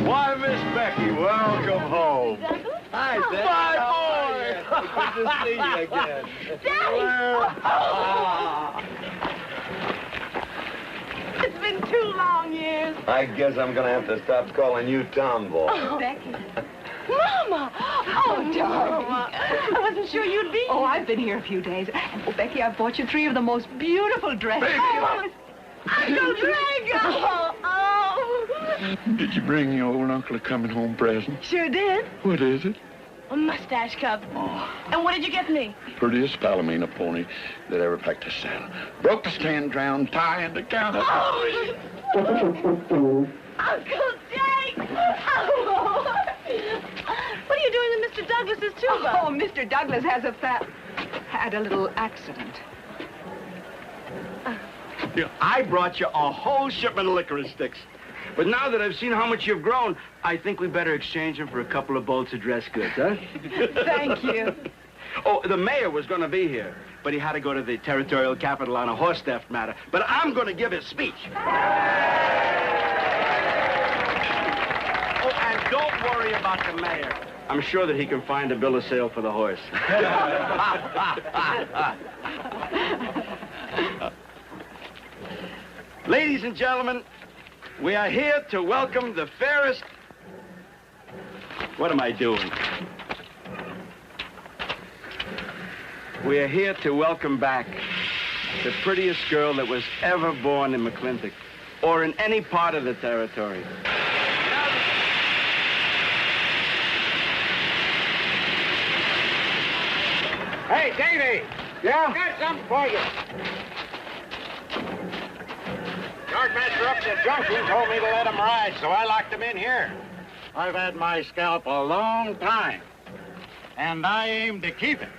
Why, Miss Becky, welcome home. Hi, Becky. My How boy! are you? Good to see you again. It's been 2 long years. I guess I'm gonna have to stop calling you Tomboy. Oh, Becky. Mama! Oh, darling. I wasn't sure you'd be. Oh, I've been here a few days. And, oh, Becky, I've bought you 3 of the most beautiful dresses. Uncle Drago! Oh! Did you bring your old uncle a coming home present? Sure did. What is it? A mustache cup. And what did you get me? Prettiest Palomino pony that ever packed a saddle. Broke the stand, drowned, tie in the counter. Oh! Uncle Jake! Oh! What are you doing in Mr. Douglas's tuba? Oh, Mr. Douglas had a little accident. I brought you a whole shipment of licorice sticks. But now that I've seen how much you've grown, I think we better exchange them for a couple of bolts of dress goods, huh? Thank you. Oh, the mayor was going to be here, but he had to go to the territorial capital on a horse theft matter. But I'm going to give his speech. Oh, and don't worry about the mayor. I'm sure that he can find a bill of sale for the horse. Ladies and gentlemen, we are here to welcome the fairest... What am I doing? We are here to welcome back the prettiest girl that was ever born in McLintock or in any part of the territory. Hey, Davy! Yeah? Got something for you. Yardmaster up at the junction told me to let him ride, so I locked him in here. I've had my scalp a long time, and I aim to keep it.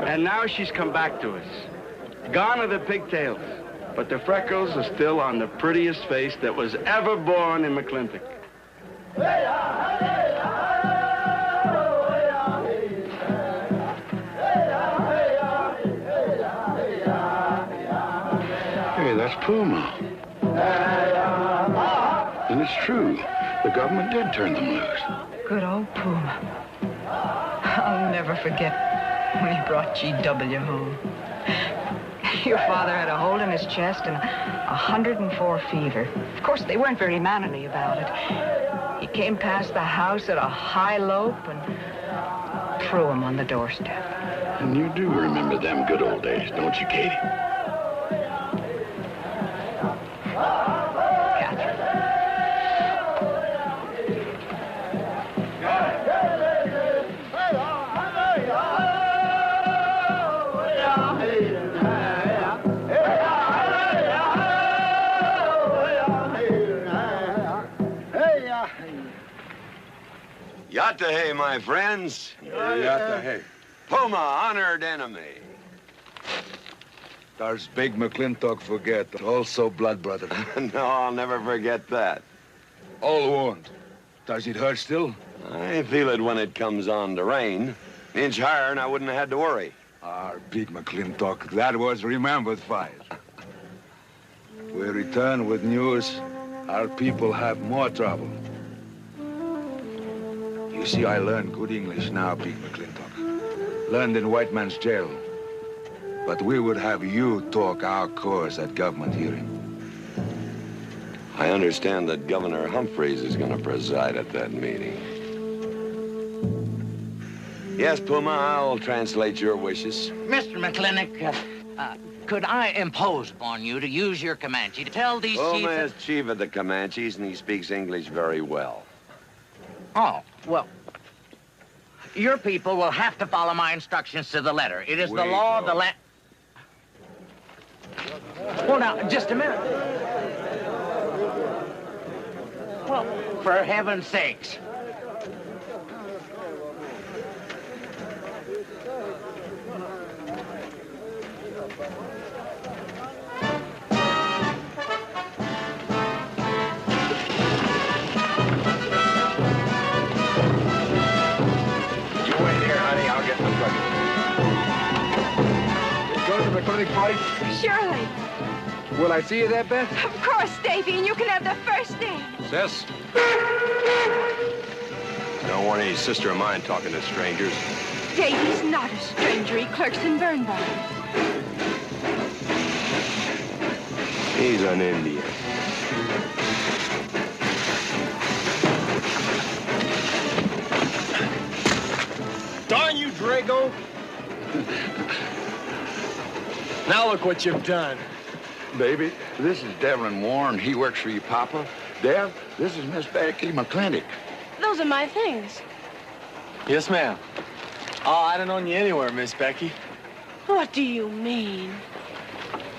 And now she's come back to us. Gone are the pigtails, but the freckles are still on the prettiest face that was ever born in McLintock. Hey, that's Puma. And it's true. The government did turn them loose. Good old Puma. I'll never forget when he brought G.W. home. Your father had a hole in his chest and 104 fever. Of course, they weren't very mannerly about it. He came past the house at a high lope and threw him on the doorstep. And you do remember them good old days, don't you, Katie? Yatahe, my friends. Yatahe. Puma, honored enemy. Does big McLintock forget? Also blood brother. No, I'll never forget that. All wound. Does it hurt still? I feel it when it comes on to rain. Inch higher and I wouldn't have had to worry. Our big McLintock, that was remembered fight. We return with news. Our people have more trouble. You see, I learned good English now, big McLintock. Learned in white man's jail. But we would have you talk our cause at government hearing. I understand that Governor Humphreys is going to preside at that meeting. Yes, Puma, I'll translate your wishes. Mr. McLintock, could I impose upon you to use your Comanche to tell these Puma chiefs... is chief of the Comanches, and he speaks English very well. Oh, well, your people will have to follow my instructions to the letter. It is the law of the land... Well, now, just a minute. Well, for heaven's sakes. McLintock party? Surely. Will I see you there, Beth? Of course, Davy, and you can have the first name. Sis? Don't want any sister of mine talking to strangers. Davy's not a stranger. He clerks in Birnbaum. He's an Indian. Darn you, Drago! Now look what you've done. Baby, this is Devlin Warren. He works for you, Papa. Dev, this is Miss Becky McLintock. Those are my things. Yes, ma'am. Oh, I don't own you anywhere, Miss Becky. What do you mean?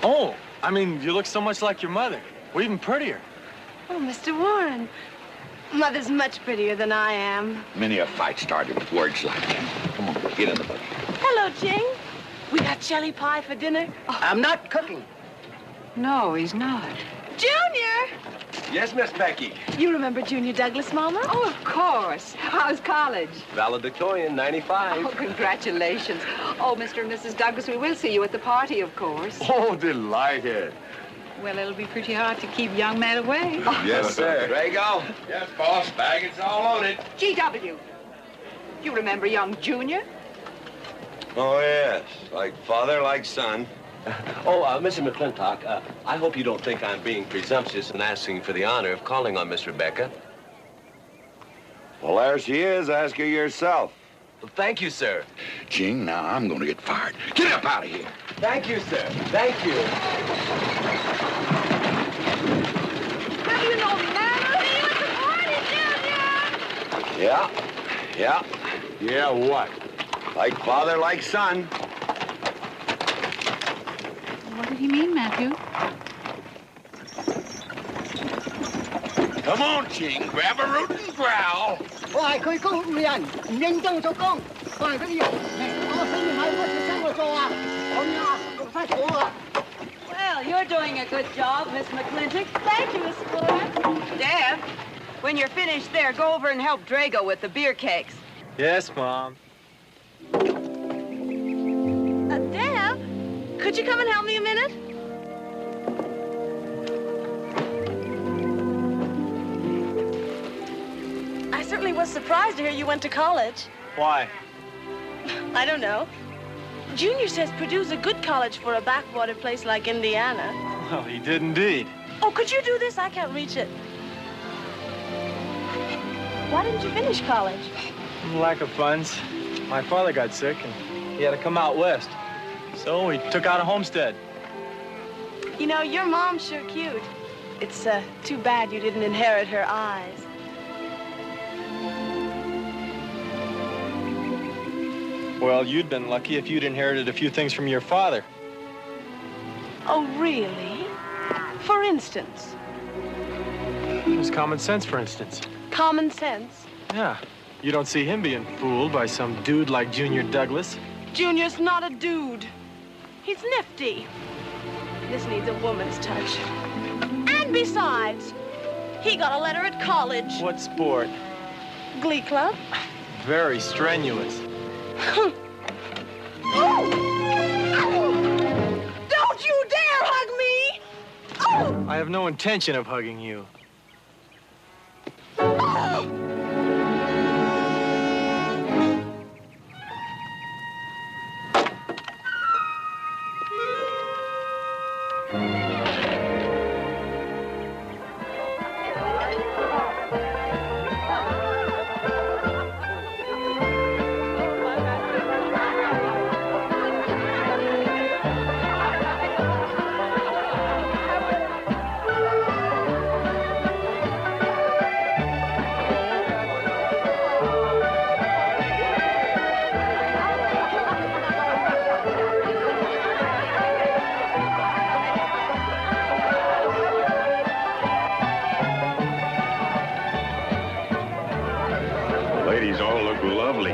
Oh, I mean, you look so much like your mother. Well, even prettier. Oh, Mr. Warren. Mother's much prettier than I am. Many a fight started with words like that. Come on, get in the boat. Hello, Ching. We got jelly pie for dinner. Oh. I'm not cooking. No, he's not. Junior! Yes, Miss Becky. You remember Junior Douglas, Mama? Oh, of course. How's college? Valedictorian, 95. Oh, congratulations. Oh, Mr. and Mrs. Douglas, we will see you at the party, of course. Oh, delighted. Well, it'll be pretty hard to keep young men away. Yes, sir. Drago? Yes, boss. Baggage all loaded. G.W. You remember young Junior? Oh, yes. Like father, like son. Mr. McLintock, I hope you don't think I'm being presumptuous in asking for the honor of calling on Miss Rebecca. Well, there she is. Ask her yourself. Well, thank you, sir. Jing, now I'm going to get fired. Get up out of here. Thank you, sir. Thank you. Have you no manners? See you at the party, Junior! Yeah. Yeah, what? Like father, like son. What did he mean, Matthew? Come on, Ching. Grab a root and growl. Well, you're doing a good job, Miss McLintock. Thank you, Miss Flora. Deb, when you're finished there, go over and help Drago with the beer cakes. Yes, Mom. Deb, could you come and help me a minute? I certainly was surprised to hear you went to college. Why? I don't know. Junior says Purdue's a good college for a backwater place like Indiana. Well, he did indeed. Oh, could you do this? I can't reach it. Why didn't you finish college? Lack of funds. My father got sick, and he had to come out west. So he took out a homestead. You know, your mom's sure cute. It's too bad you didn't inherit her eyes. Well, you'd been lucky if you'd inherited a few things from your father. Oh, really? For instance? It was common sense, for instance. Common sense? Yeah. You don't see him being fooled by some dude like Junior Douglas. Junior's not a dude. He's nifty. This needs a woman's touch. And besides, he got a letter at college. What sport? Glee club. Very strenuous. Don't you dare hug me! Oh! I have no intention of hugging you.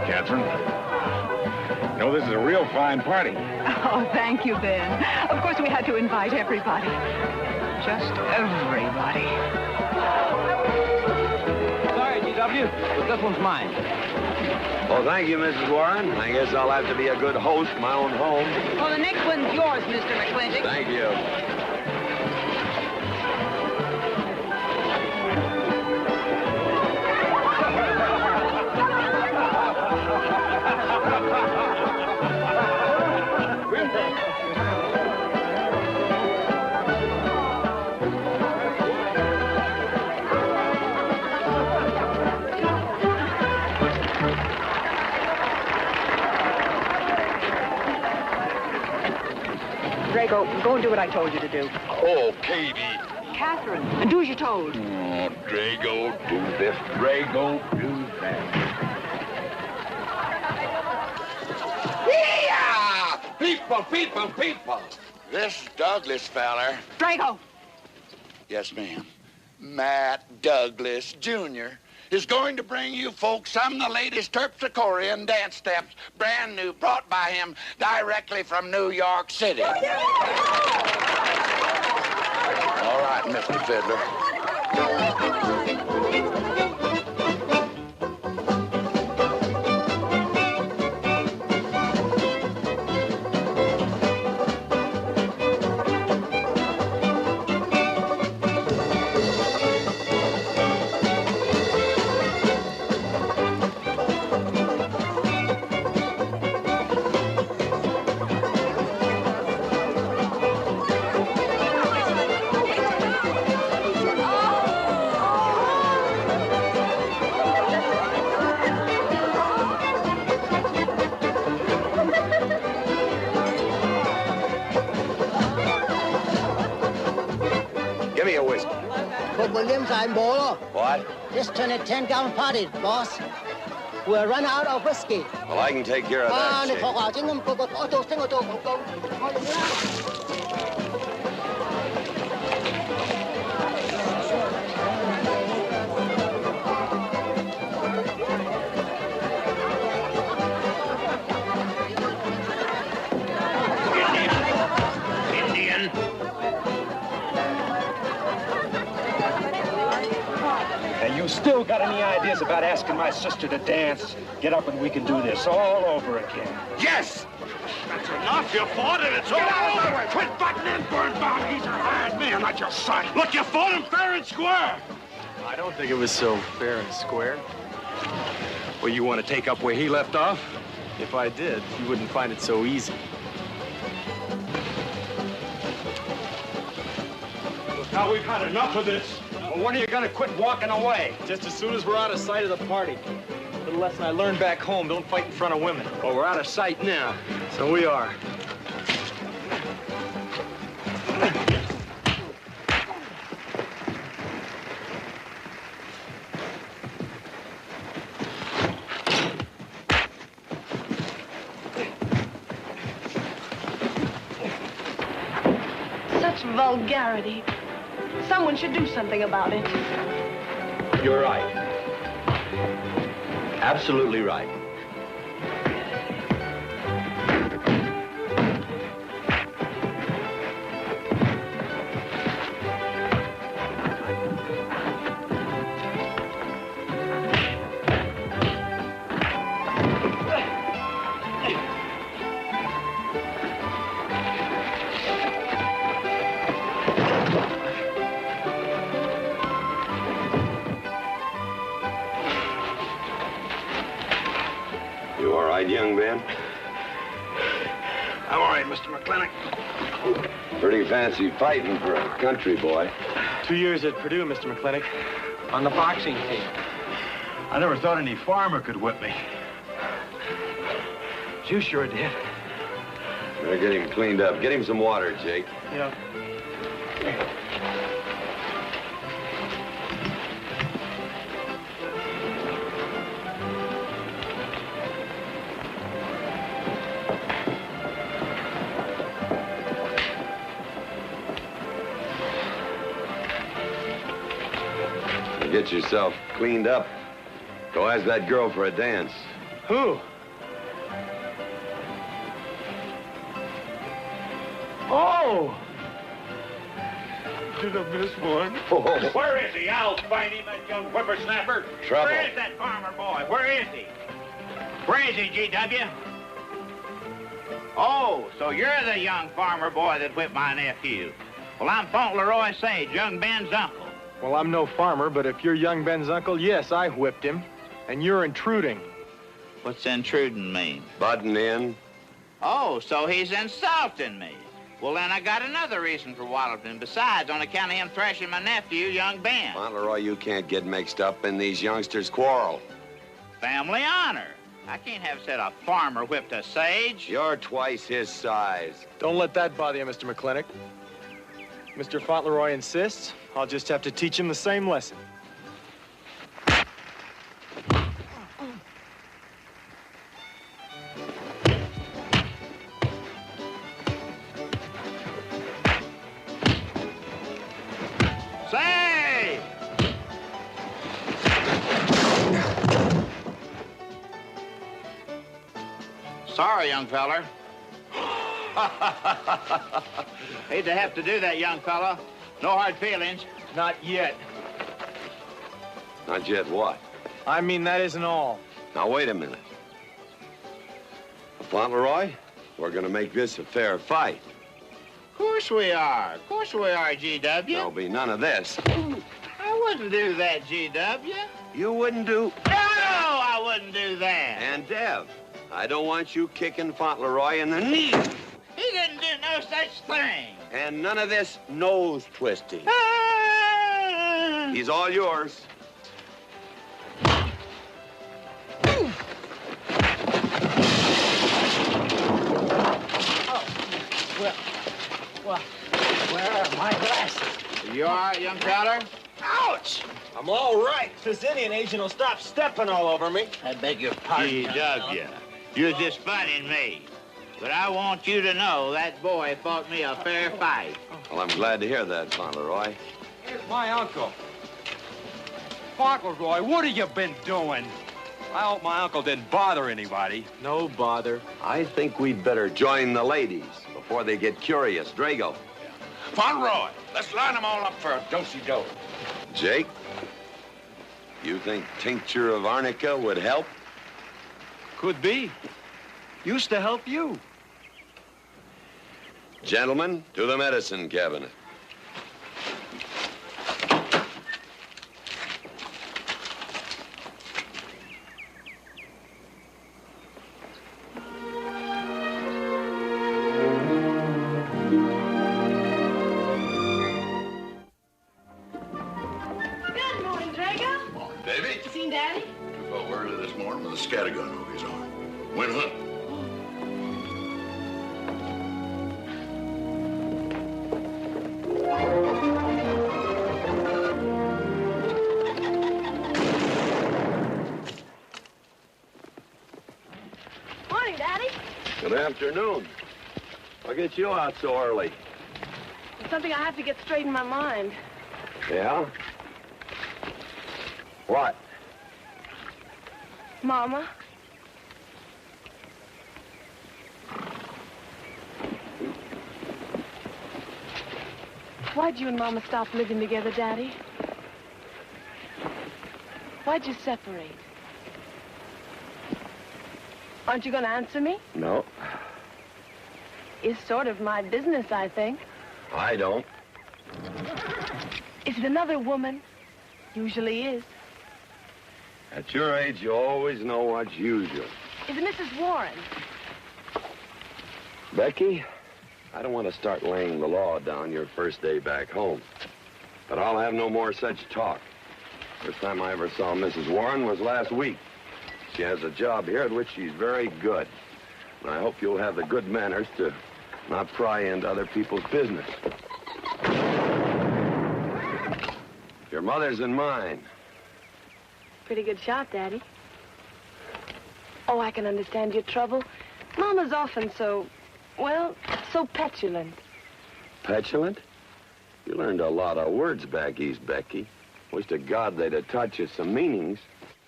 Katherine. You know, this is a real fine party. Oh, thank you, Ben. Of course, we had to invite everybody. Just everybody. Sorry, GW, but this one's mine. Well, thank you, Mrs. Warren. I guess I'll have to be a good host in my own home. Well, the next one's yours, Mr. McLintock. Thank you. Drago, go and do what I told you to do. Oh, Katie. Katherine, and do as you're told. Oh, Drago, do this. Drago, do that. Yeah! People. This Douglas feller. Drago! Yes, ma'am. Matt Douglas, Jr. is going to bring you folks some of the latest terpsichorean dance steps, brand new, brought by him directly from New York City. All right, Mr. Fiddler. What? Just turned a 10-gallon party, boss. We're running out of whiskey. Well, I can take care of that. Still got any ideas about asking my sister to dance? Get up and we can do this all over again. Yes! That's enough. You fought it. It's all over. Quit butting in, Birnbaum. He's a hard man, not your son. Look, you fought him fair and square. I don't think it was so fair and square. Well, you want to take up where he left off? If I did, you wouldn't find it so easy. Look, now we've had enough of this. Well, when are you going to quit walking away? Just as soon as we're out of sight of the party. The lesson I learned back home, don't fight in front of women. Well, we're out of sight now. So we are. Such vulgarity. Someone should do something about it. You're right. Absolutely right. You all right, young man? I'm all right, Mr. McLintock. Pretty fancy fighting for a country boy. 2 years at Purdue, Mr. McLintock, on the boxing team. I never thought any farmer could whip me. You sure did. Better get him cleaned up. Get him some water, Jake. Yeah. Get yourself cleaned up. Go ask that girl for a dance. Who? Oh! Did I miss one? Oh. Where is he? I'll find him, that young whippersnapper. Trouble. Where is that farmer boy? Where is he? Where is he, G.W.? Oh, so you're the young farmer boy that whipped my nephew. Well, I'm Fauntleroy Sage, young Ben's uncle. Well, I'm no farmer, but if you're young Ben's uncle, yes, I whipped him. And you're intruding. What's intruding mean? Butting in. Oh, so he's insulting me. Well, then I got another reason for walloping. Besides, on account of him thrashing my nephew, young Ben. Fauntleroy, you can't get mixed up in these youngsters' quarrel. Family honor. I can't have said a farmer whipped a sage. You're twice his size. Don't let that bother you, Mr. McLintock. Mr. Fauntleroy insists. I'll just have to teach him the same lesson. Say! Sorry, young feller. Hate to have to do that, young fella. No hard feelings. Not yet. Not yet what? I mean, that isn't all. Now, wait a minute. Fauntleroy, we're gonna make this a fair fight. Of course we are. Of course we are, G.W. There'll be none of this. I wouldn't do that, G.W. You wouldn't do... No, I wouldn't do that. And Dev, I don't want you kicking Fauntleroy in the knee. He didn't do no such thing. And none of this nose twisting. He's all yours. Well, where are my glasses? You all right, young feller? Ouch! I'm all right. This Indian agent will stop stepping all over me. I beg your pardon. G.W., you're just funning me. But I want you to know that boy fought me a fair fight. Well, I'm glad to hear that, Fauntleroy. Here's my uncle. Fauntleroy, what have you been doing? I hope my uncle didn't bother anybody. No bother. I think we'd better join the ladies before they get curious. Drago. Fauntleroy, let's line them all up for a do-si-do. Jake, you think tincture of arnica would help? Could be. Used to help you. Gentlemen, to the medicine cabinet. Good morning, Drago. Morning, Davy. You seen Daddy? Took over early this morning with a scattergun over his arm. Went hunting. Morning, Daddy. Good afternoon. I'll get you out so early. There's something I have to get straight in my mind. Yeah? What? Mama? Why'd you and Mama stop living together, Daddy? Why'd you separate? Aren't you going to answer me? No, It's sort of my business, I think. I don't. Is it another woman? Usually is. At your age, you always know what's usual. Is it Mrs. Warren? Becky, I don't want to start laying the law down your first day back home. But I'll have no more such talk. First time I ever saw Mrs. Warren was last week. She has a job here at which she's very good. And I hope you'll have the good manners to not pry into other people's business. Your mother's and mine. Pretty good shot, Daddy. Oh, I can understand your trouble. Mama's often so, well, so petulant. Petulant? You learned a lot of words back east, Becky. Wish to God they'd have taught you some meanings.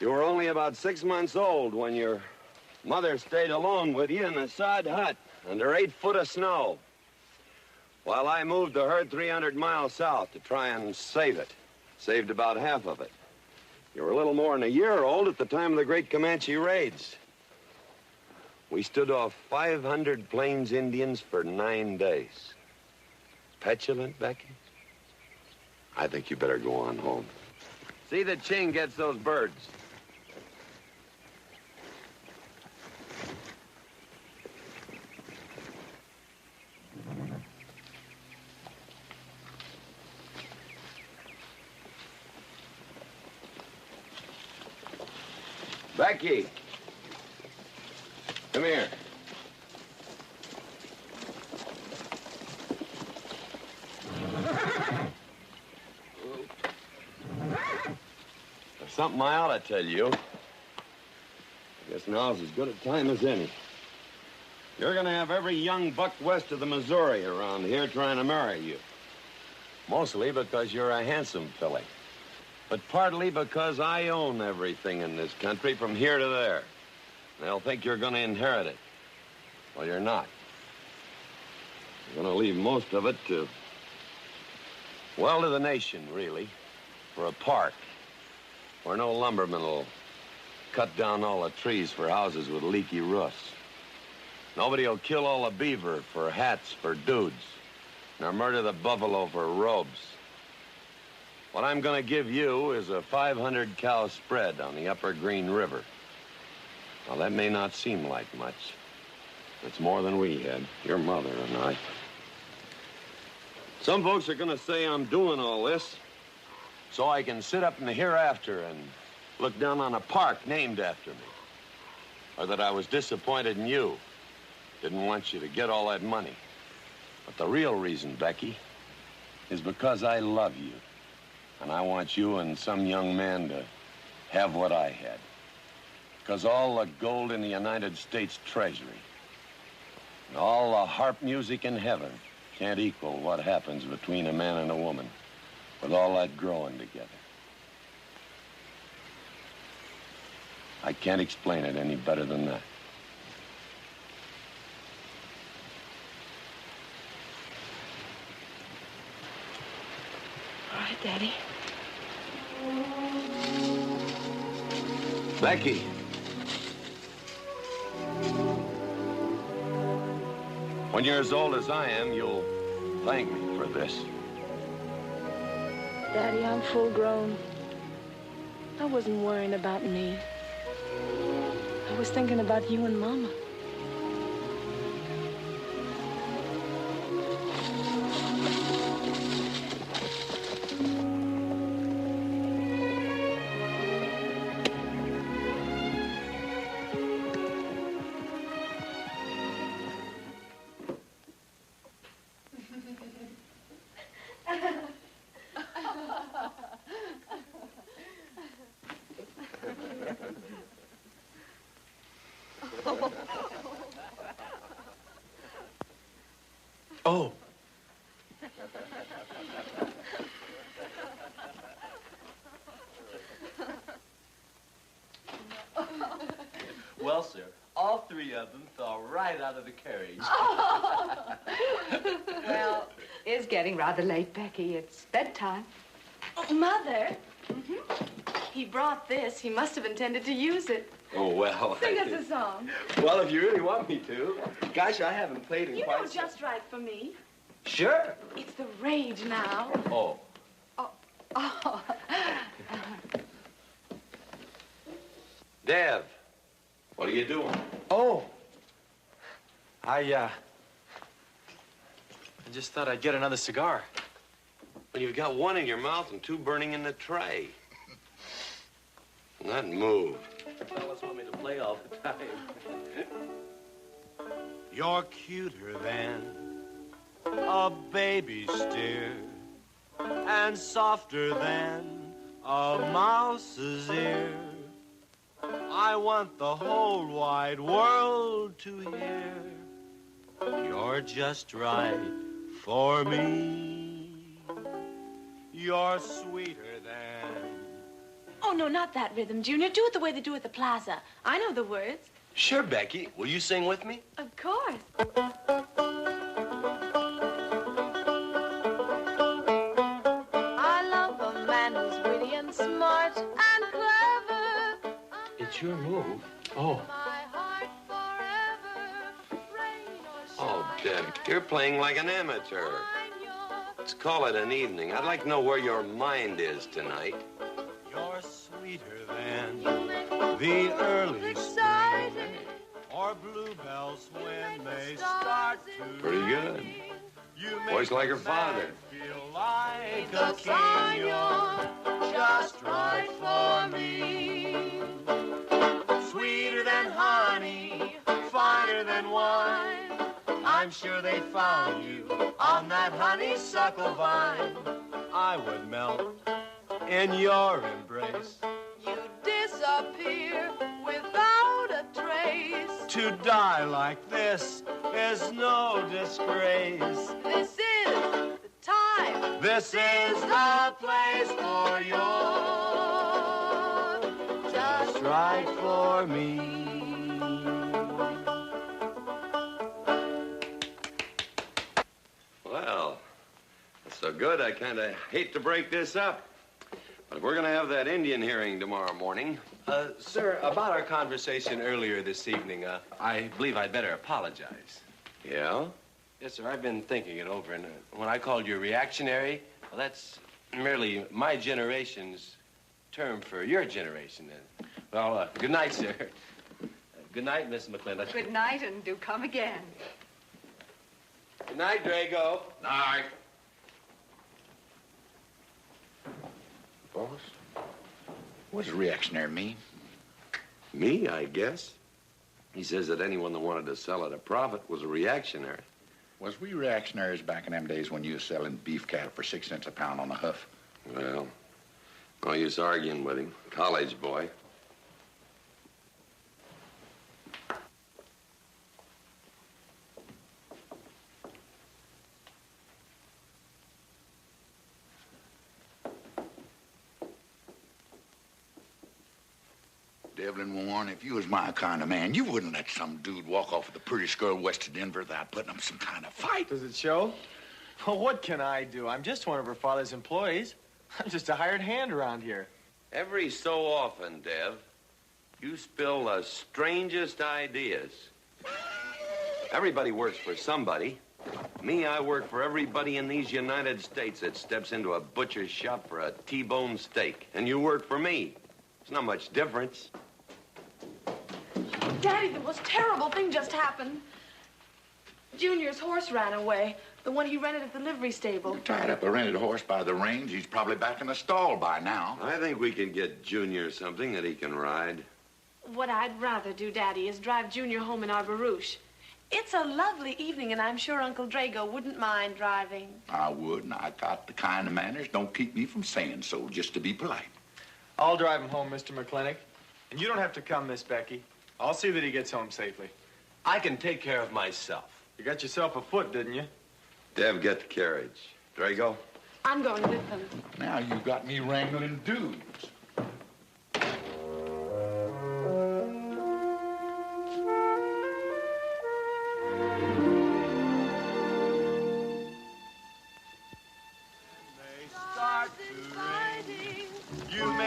You were only about 6 months old when your mother stayed alone with you in a sod hut under 8 foot of snow, while I moved the herd 300 miles south to try and save it. Saved about half of it. You were a little more than a year old at the time of the great Comanche raids. We stood off 500 Plains Indians for 9 days. Petulant, Becky? I think you better go on home. See that Ching gets those birds. Becky, come here. There's something I ought to tell you. I guess now's as good a time as any. You're gonna have every young buck west of the Missouri around here trying to marry you. Mostly because you're a handsome filly. But partly because I own everything in this country from here to there. They'll think you're going to inherit it. Well, you're not. You're going to leave most of it to, well, to the nation, really. For a park where no lumberman will cut down all the trees for houses with leaky roofs. Nobody will kill all the beaver for hats for dudes, nor murder the buffalo for robes. What I'm going to give you is a 500-cow spread on the upper Green River. Now, that may not seem like much. It's more than we had, your mother and I. Some folks are going to say I'm doing all this so I can sit up in the hereafter and look down on a park named after me. Or that I was disappointed in you. Didn't want you to get all that money. But the real reason, Becky, is because I love you. And I want you and some young man to have what I had. Because all the gold in the United States Treasury and all the harp music in heaven can't equal what happens between a man and a woman with all that growing together. I can't explain it any better than that. All right, Daddy. Becky. When you're as old as I am, you'll thank me for this. Daddy, I'm full grown. I wasn't worrying about me. I was thinking about you and Mama. Well, sir, all three of them fell right out of the carriage. Oh. Well, it's getting rather late, Becky. It's bedtime. Oh, Mother. He brought this. He must have intended to use it. Oh, well. Sing us a song. Well, if you really want me to. Gosh, I haven't played in You quite know just right for me. Sure. It's the rage now. Oh. Oh. Dev, what are you doing? Oh. I just thought I'd get another cigar. Well, you've got one in your mouth and two burning in the tray. Not move. Fellas want me to play all the time. You're cuter than a baby's steer and softer than a mouse's ear. I want the whole wide world to hear. You're just right for me. You're sweeter than... Oh, no, not that rhythm, Junior. Do it the way they do at the plaza. I know the words. Sure, Becky. Will you sing with me? Of course. I love a man who's witty and smart and clever. It's your move. Oh. Oh, Deb, you're playing like an amateur. Let's call it an evening. I'd like to know where your mind is tonight. You're sweeter than the early spring or bluebells when they start to Pretty good. Voice like her father. feel like a king. You're just right for me. Sweeter than honey, finer than wine. I'm sure they found you on that honeysuckle vine. I would melt in your embrace. You disappear without a trace. To die like this is no disgrace. This is the time. This is the place for you. Just right for me. Well, that's so good, I kind of hate to break this up. But if we're going to have that Indian hearing tomorrow morning... Sir, about our conversation earlier this evening, I believe I'd better apologize. Yeah? Yes, sir, I've been thinking it over, and when I called you reactionary, well, that's merely my generation's term for your generation. Well, good night, sir. Good night, Miss McLintock. Good night, and do come again. Good night, Drago. Night. Boss, what does reactionary mean? Me, I guess. He says that anyone that wanted to sell at a profit was a reactionary. Was we reactionaries back in them days when you was selling beef cattle for 6 cents a pound on the hoof? Well, no use arguing with him. College boy. Devlin Warren, if you was my kind of man, you wouldn't let some dude walk off with the prettiest girl west of Denver without putting up some kind of fight. Does it show? Well, what can I do? I'm just one of her father's employees. I'm just a hired hand around here. Every so often, Dev, you spill the strangest ideas. Everybody works for somebody. Me, I work for everybody in these United States that steps into a butcher's shop for a T-bone steak. And you work for me. It's not much difference. Daddy, the most terrible thing just happened. Junior's horse ran away. The one he rented at the livery stable. Tied up a rented horse by the reins. He's probably back in the stall by now. I think we could get Junior something that he can ride. What I'd rather do, Daddy, is drive Junior home in our barouche. It's a lovely evening, and I'm sure Uncle Drago wouldn't mind driving. I would, and I got the kind of manners don't keep me from saying so, just to be polite. I'll drive him home, Mr. McLintock. And you don't have to come, Miss Becky. I'll see that he gets home safely. I can take care of myself. You got yourself a foot, didn't you? Dev, get the carriage. Drago? I'm going with them. Now you got me wrangling dudes.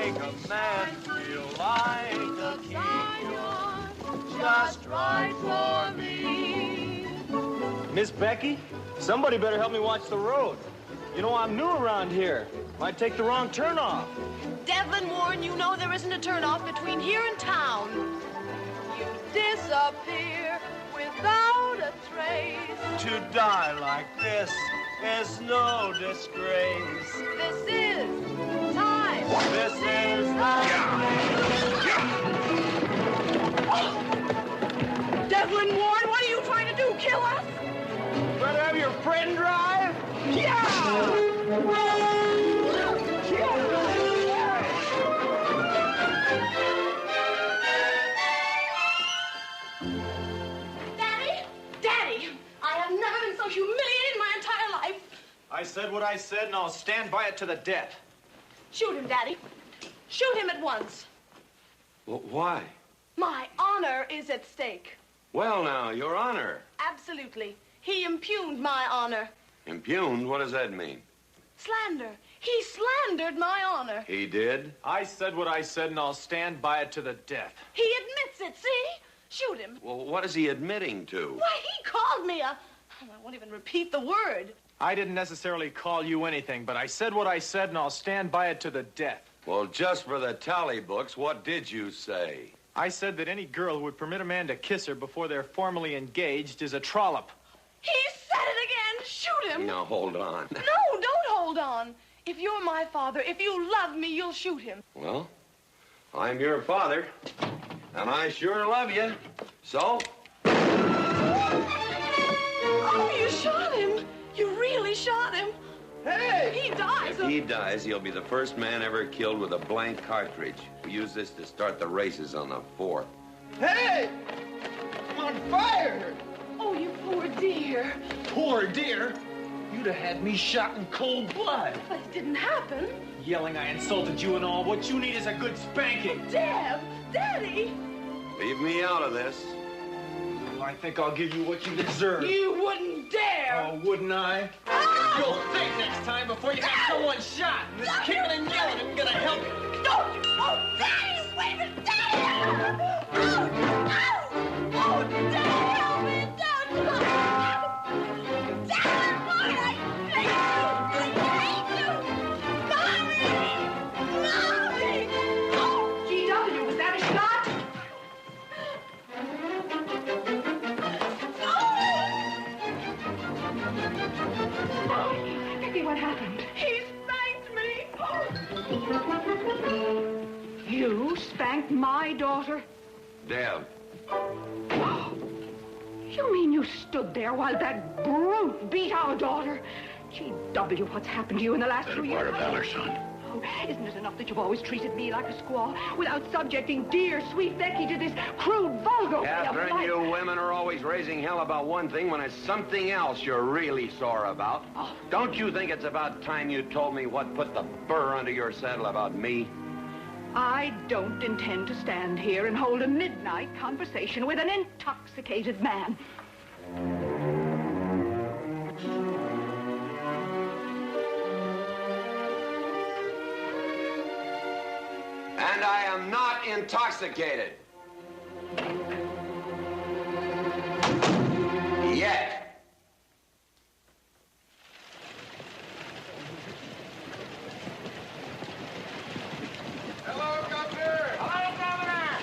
make a man feel like a king. Just right for me. Miss Becky, somebody better help me watch the road. You know, I'm new around here. Might take the wrong turnoff. Devlin Warren, you know there isn't a turnoff between here and town. You disappear without a trace. To die like this is no disgrace. This is time. This is Devlin Warren, what are you trying to do? Kill us? Better have your friend drive? Daddy, I have never been so humiliated in my entire life. I said what I said, and I'll stand by it to the death. Shoot him, Daddy. Shoot him at once. Well, why? My honor is at stake. Well, now, Your Honor. Absolutely. He impugned my honor. Impugned? What does that mean? Slander. He slandered my honor. He did? I said what I said, and I'll stand by it to the death. He admits it, see? Shoot him. Well, what is he admitting to? Why, he called me a... I won't even repeat the word. I didn't necessarily call you anything, but I said what I said, and I'll stand by it to the death. Well, just for the tally books, what did you say? I said that any girl who would permit a man to kiss her before they're formally engaged is a trollop. He said it again. Shoot him. Now, hold on. No, don't hold on. If you're my father, if you love me, you'll shoot him. Well, I'm your father, and I sure love you. So? Oh, you shot him. You really shot him. Hey! He dies. If he dies, he'll be the first man ever killed with a blank cartridge. We use this to start the races on the 4th. Hey! I'm on fire! Oh, you poor dear. Poor dear? You'd have had me shot in cold blood. But it didn't happen. Yelling I insulted you and all. What you need is a good spanking. Deb! Daddy! Leave me out of this. Well, I think I'll give you what you deserve. You wouldn't dare! Oh, wouldn't I? You'll think next time before you have someone shot. And this kicking and yelling isn't gonna help you. Don't! Oh, Daddy! Wait a minute! Daddy! Oh, Daddy, help me! Don't! Daddy, Lord, I hate you! Mommy! Oh, G.W., was that a shot? Becky, what happened? He spanked me! You spanked my daughter? Deb. You mean you stood there while that brute beat our daughter? G.W., what's happened to you in the last 2 years? Part of valor, son. Oh, isn't it enough that you've always treated me like a squaw without subjecting dear, sweet Becky to this crude, vulgar way of Katherine, life? you women are always raising hell about one thing when it's something else you're really sore about. Oh. Don't you think it's about time you told me what put the burr under your saddle about me? I don't intend to stand here and hold a midnight conversation with an intoxicated man. And I am not intoxicated. Yet. Hello, Governor! Hello, Governor!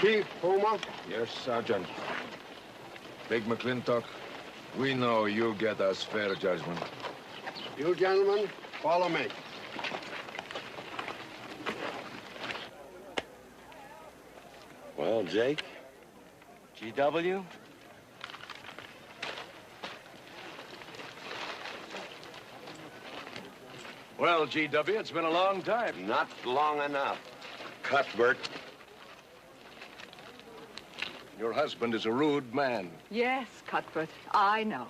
Chief Puma? Yes, Sergeant. Big McLintock, we know you'll get us fair judgment. You gentlemen, follow me. Well, Jake? G.W.? Well, G.W., it's been a long time. Not long enough. Cuthbert. Your husband is a rude man. Yes, Cuthbert, I know.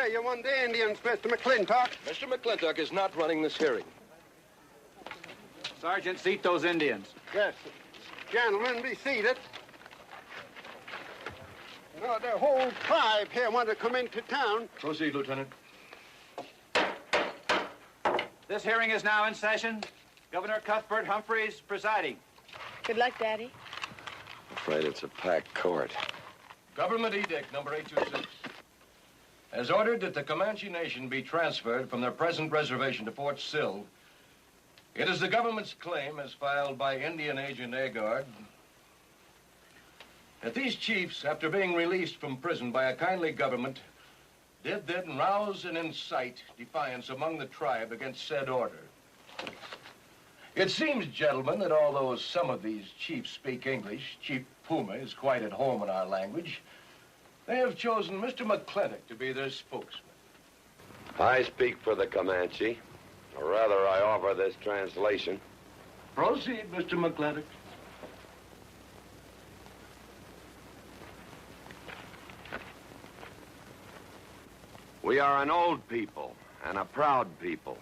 Hey, you want the Indians, Mr. McLintock? Mr. McLintock is not running this hearing. Sergeant, seat those Indians. Yes. Gentlemen, be seated. No, the whole tribe here want to come into town. Proceed, Lieutenant. This hearing is now in session. Governor Cuthbert Humphreys presiding. Good luck, Daddy. I'm afraid it's a packed court. Government Edict number 826 has ordered that the Comanche Nation be transferred from their present reservation to Fort Sill. It is the government's claim, as filed by Indian Agent Agard, that these chiefs, after being released from prison by a kindly government, did then rouse and incite defiance among the tribe against said order. It seems, gentlemen, that although some of these chiefs speak English, Chief Puma is quite at home in our language, they have chosen Mr. McLintock to be their spokesman. I speak for the Comanche, or rather I offer this translation. Proceed, Mr. McLintock. We are an old people and a proud people.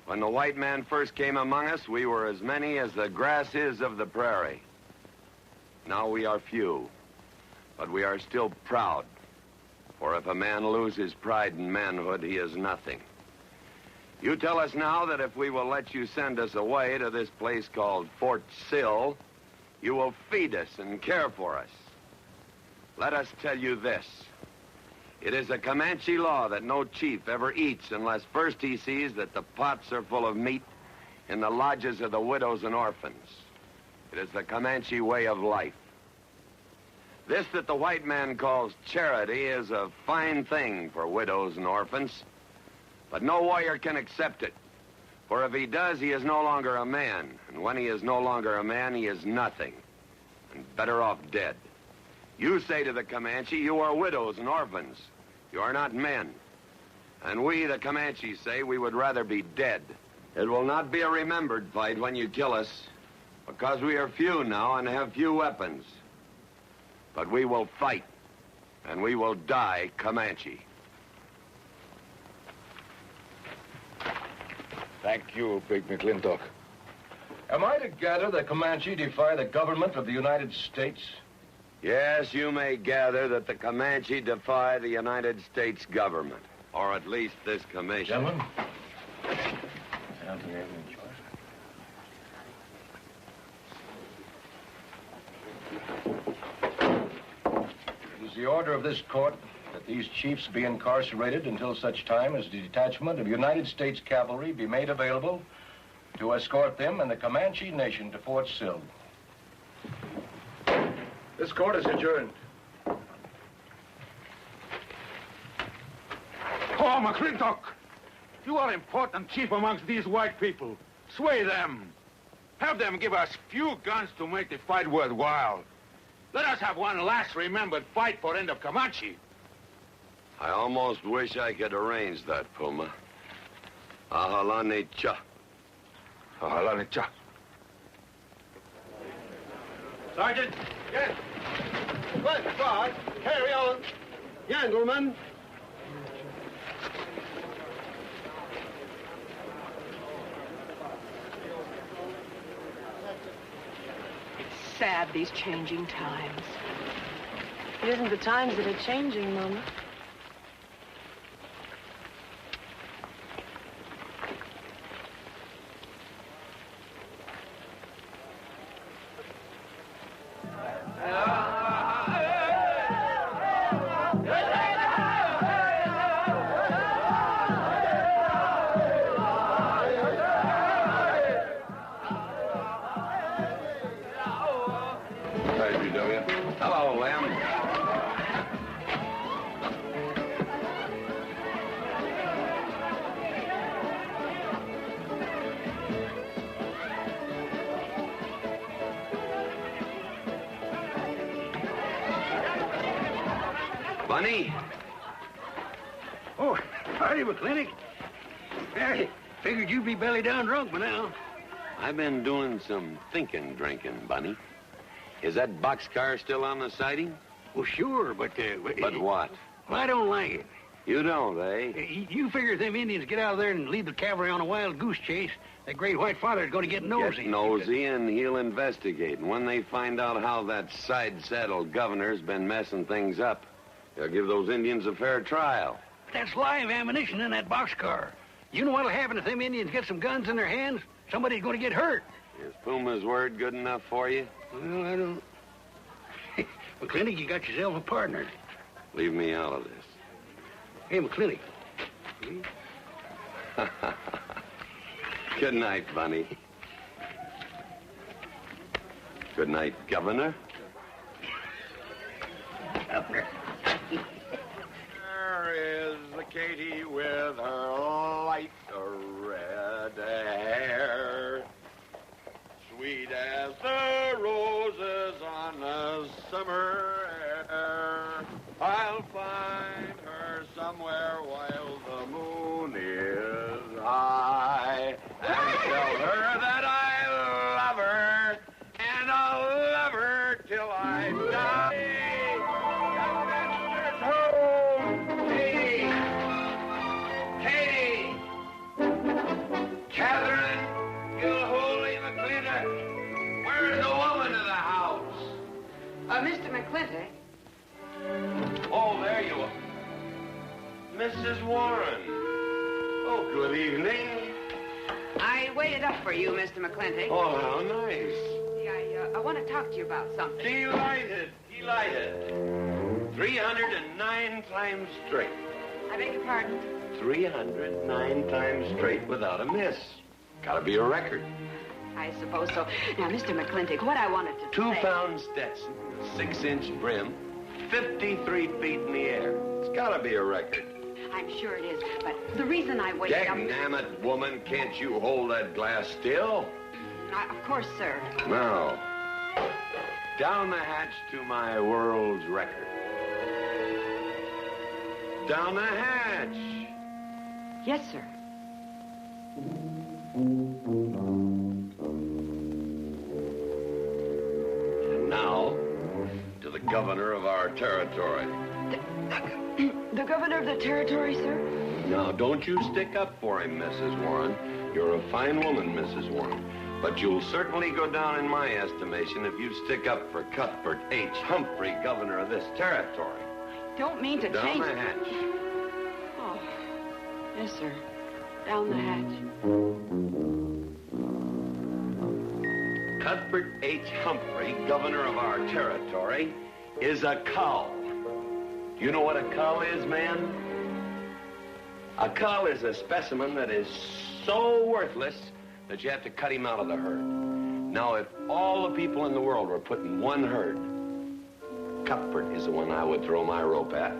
When the white man first came among us, we were as many as the grass is of the prairie. Now we are few, but we are still proud. For if a man loses pride in manhood, he is nothing. You tell us now that if we will let you send us away to this place called Fort Sill, you will feed us and care for us. Let us tell you this. It is a Comanche law that no chief ever eats unless first he sees that the pots are full of meat in the lodges of the widows and orphans. It is the Comanche way of life. This that the white man calls charity is a fine thing for widows and orphans, but no warrior can accept it. For if he does, he is no longer a man, and when he is no longer a man, he is nothing, and better off dead. You say to the Comanche, you are widows and orphans. You are not men. And we, the Comanche, say we would rather be dead. It will not be a remembered fight when you kill us, because we are few now and have few weapons. But we will fight, and we will die Comanche. Thank you, Big McLintock. Am I to gather the Comanche defy the government of the United States? Yes, you may gather that the Comanche defy the United States government, or at least this commission. Gentlemen. It is the order of this court that these chiefs be incarcerated until such time as the detachment of United States cavalry be made available to escort them and the Comanche Nation to Fort Sill. This court is adjourned. Oh, McLintock! You are important chief amongst these white people. Sway them. Have them give us few guns to make the fight worthwhile. Let us have one last remembered fight for end of Comanche. I almost wish I could arrange that, Puma. Ahalani cha. Ahalani cha. Sergeant. Yes. Good God. Carry on. Gentlemen. It's sad, these changing times. It isn't the times that are changing, Mama. Hello, Lem. Bunny? Oh, howdy, McLintock. I figured you'd be belly down drunk by now. I've been doing some drinking, Bunny. Is that boxcar still on the siding? Well, sure, but... But what? Well, I don't like it. You don't, eh? You figure if them Indians get out of there and lead the cavalry on a wild goose chase, that great white father's going to get nosy. Get nosy, and he'll investigate. And when they find out how that side-saddled governor's been messing things up, they'll give those Indians a fair trial. That's live ammunition in that boxcar. You know what'll happen if them Indians get some guns in their hands? Somebody's going to get hurt. Is Puma's word good enough for you? Well, I don't... McLintock, you got yourself a partner. Leave me out of this. Hey, McLintock. Good night, Bunny. Good night, Governor. Governor. There is the Katie with her light red hair, sweet as the roses on a summer air. I'll find her somewhere while the moon is high and tell her that I love her, and I'll love her till I die. Katherine, you holy McLintock, where's the woman of the house? Mr. McLintock. Oh, there you are. Mrs. Warren. Oh, good evening. I waited up for you, Mr. McLintock. Oh, how nice. I want to talk to you about something. Delighted, delighted. 309 times straight. I beg your pardon? 309 times straight without a miss. Gotta be a record. I suppose so. Now, Mr. McLintock, what I wanted to 2 say... pound Stetson, 6-inch brim, 53 feet in the air. It's gotta be a record. I'm sure it is, but the reason I waited up... Dagnammit, woman, can't you hold that glass still? Of course, sir. Now, down the hatch to my world's record. Down the hatch. Yes, sir. And now, to the governor of our territory. The governor of the territory, sir? Now, don't you stick up for him, Mrs. Warren. You're a fine woman, Mrs. Warren. But you'll certainly go down in my estimation if you stick up for Cuthbert H. Humphrey, governor of this territory. Don't mean to Down change... the hatch. Oh, yes, sir. Down the hatch. Cuthbert H. Humphrey, governor of our territory, is a cow. Do you know what a cow is, man? A cow is a specimen that is so worthless that you have to cut him out of the herd. Now, if all the people in the world were put in one herd, Cuthbert is the one I would throw my rope at.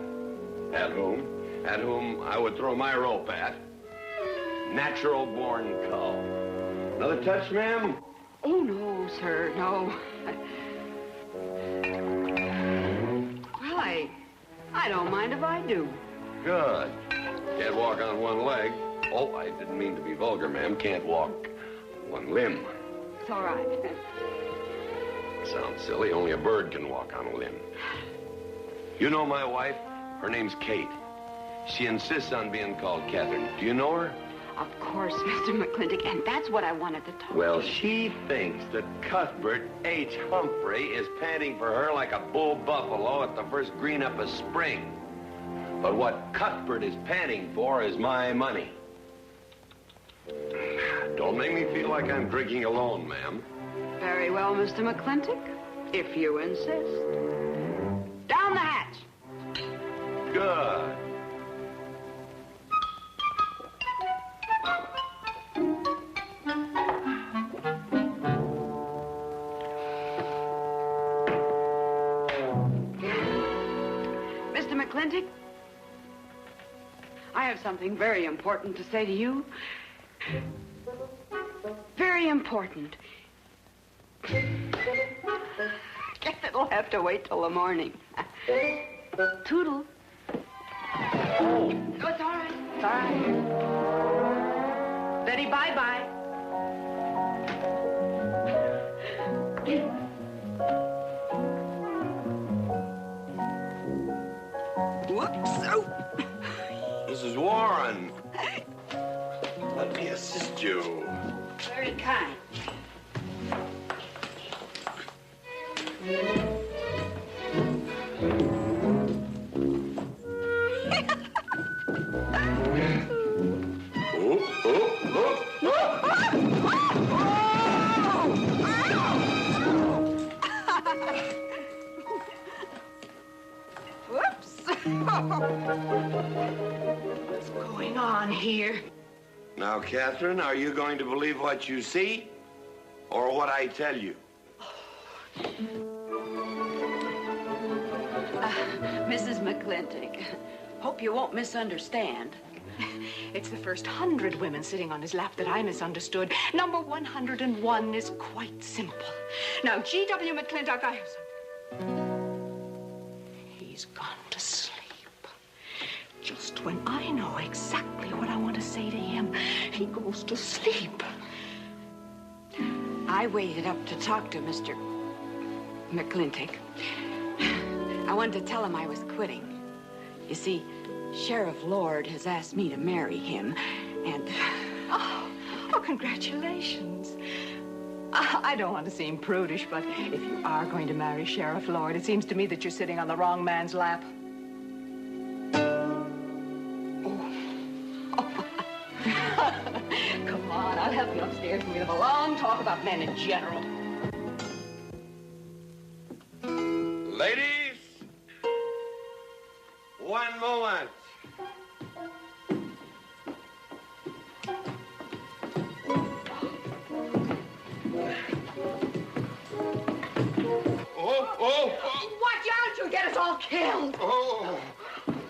At whom I would throw my rope at. Natural-born cow. Another touch, ma'am? Oh, no, sir, no. Well, I don't mind if I do. Good. Can't walk on one leg. Oh, I didn't mean to be vulgar, ma'am. Can't walk one limb. It's all right. Sounds silly. Only a bird can walk on a limb. You know my wife? Her name's Kate. She insists on being called Katherine. Do you know her? Of course, Mr. McLintock, and that's what I wanted to talk Well, to you. she thinks that Cuthbert H. Humphrey is panting for her like a bull buffalo at the first green up of spring. But what Cuthbert is panting for is my money. Don't make me feel like I'm drinking alone, ma'am. Very well, Mr. McLintock, if you insist. Down the hatch. Good. Mr. McLintock, I have something very important to say to you. Very important. Guess it'll have to wait till the morning. Toodle. Oh, it's all right. It's all right. Betty, bye-bye. Whoops. Oh. Mrs. Warren. Let me assist you. Very kind. Whoops. What's going on here? Now, Katherine, are you going to believe what you see or what I tell you? Mrs. McLintock, hope you won't misunderstand. It's the first 100 women sitting on his lap that I misunderstood. Number 101 is quite simple. Now, G.W. McLintock, I have something. He's gone to sleep. Just when I know exactly what I want to say to him, he goes to sleep. I waited up to talk to Mr. McLintock. I wanted to tell him I was quitting. You see, Sheriff Lord has asked me to marry him, and... Oh, congratulations. I don't want to seem prudish, but if you are going to marry Sheriff Lord, it seems to me that you're sitting on the wrong man's lap. Come on, I'll help you upstairs, and we have a long talk about men in general. Ladies, one moment. Oh! Watch out, you'll get us all killed. Oh!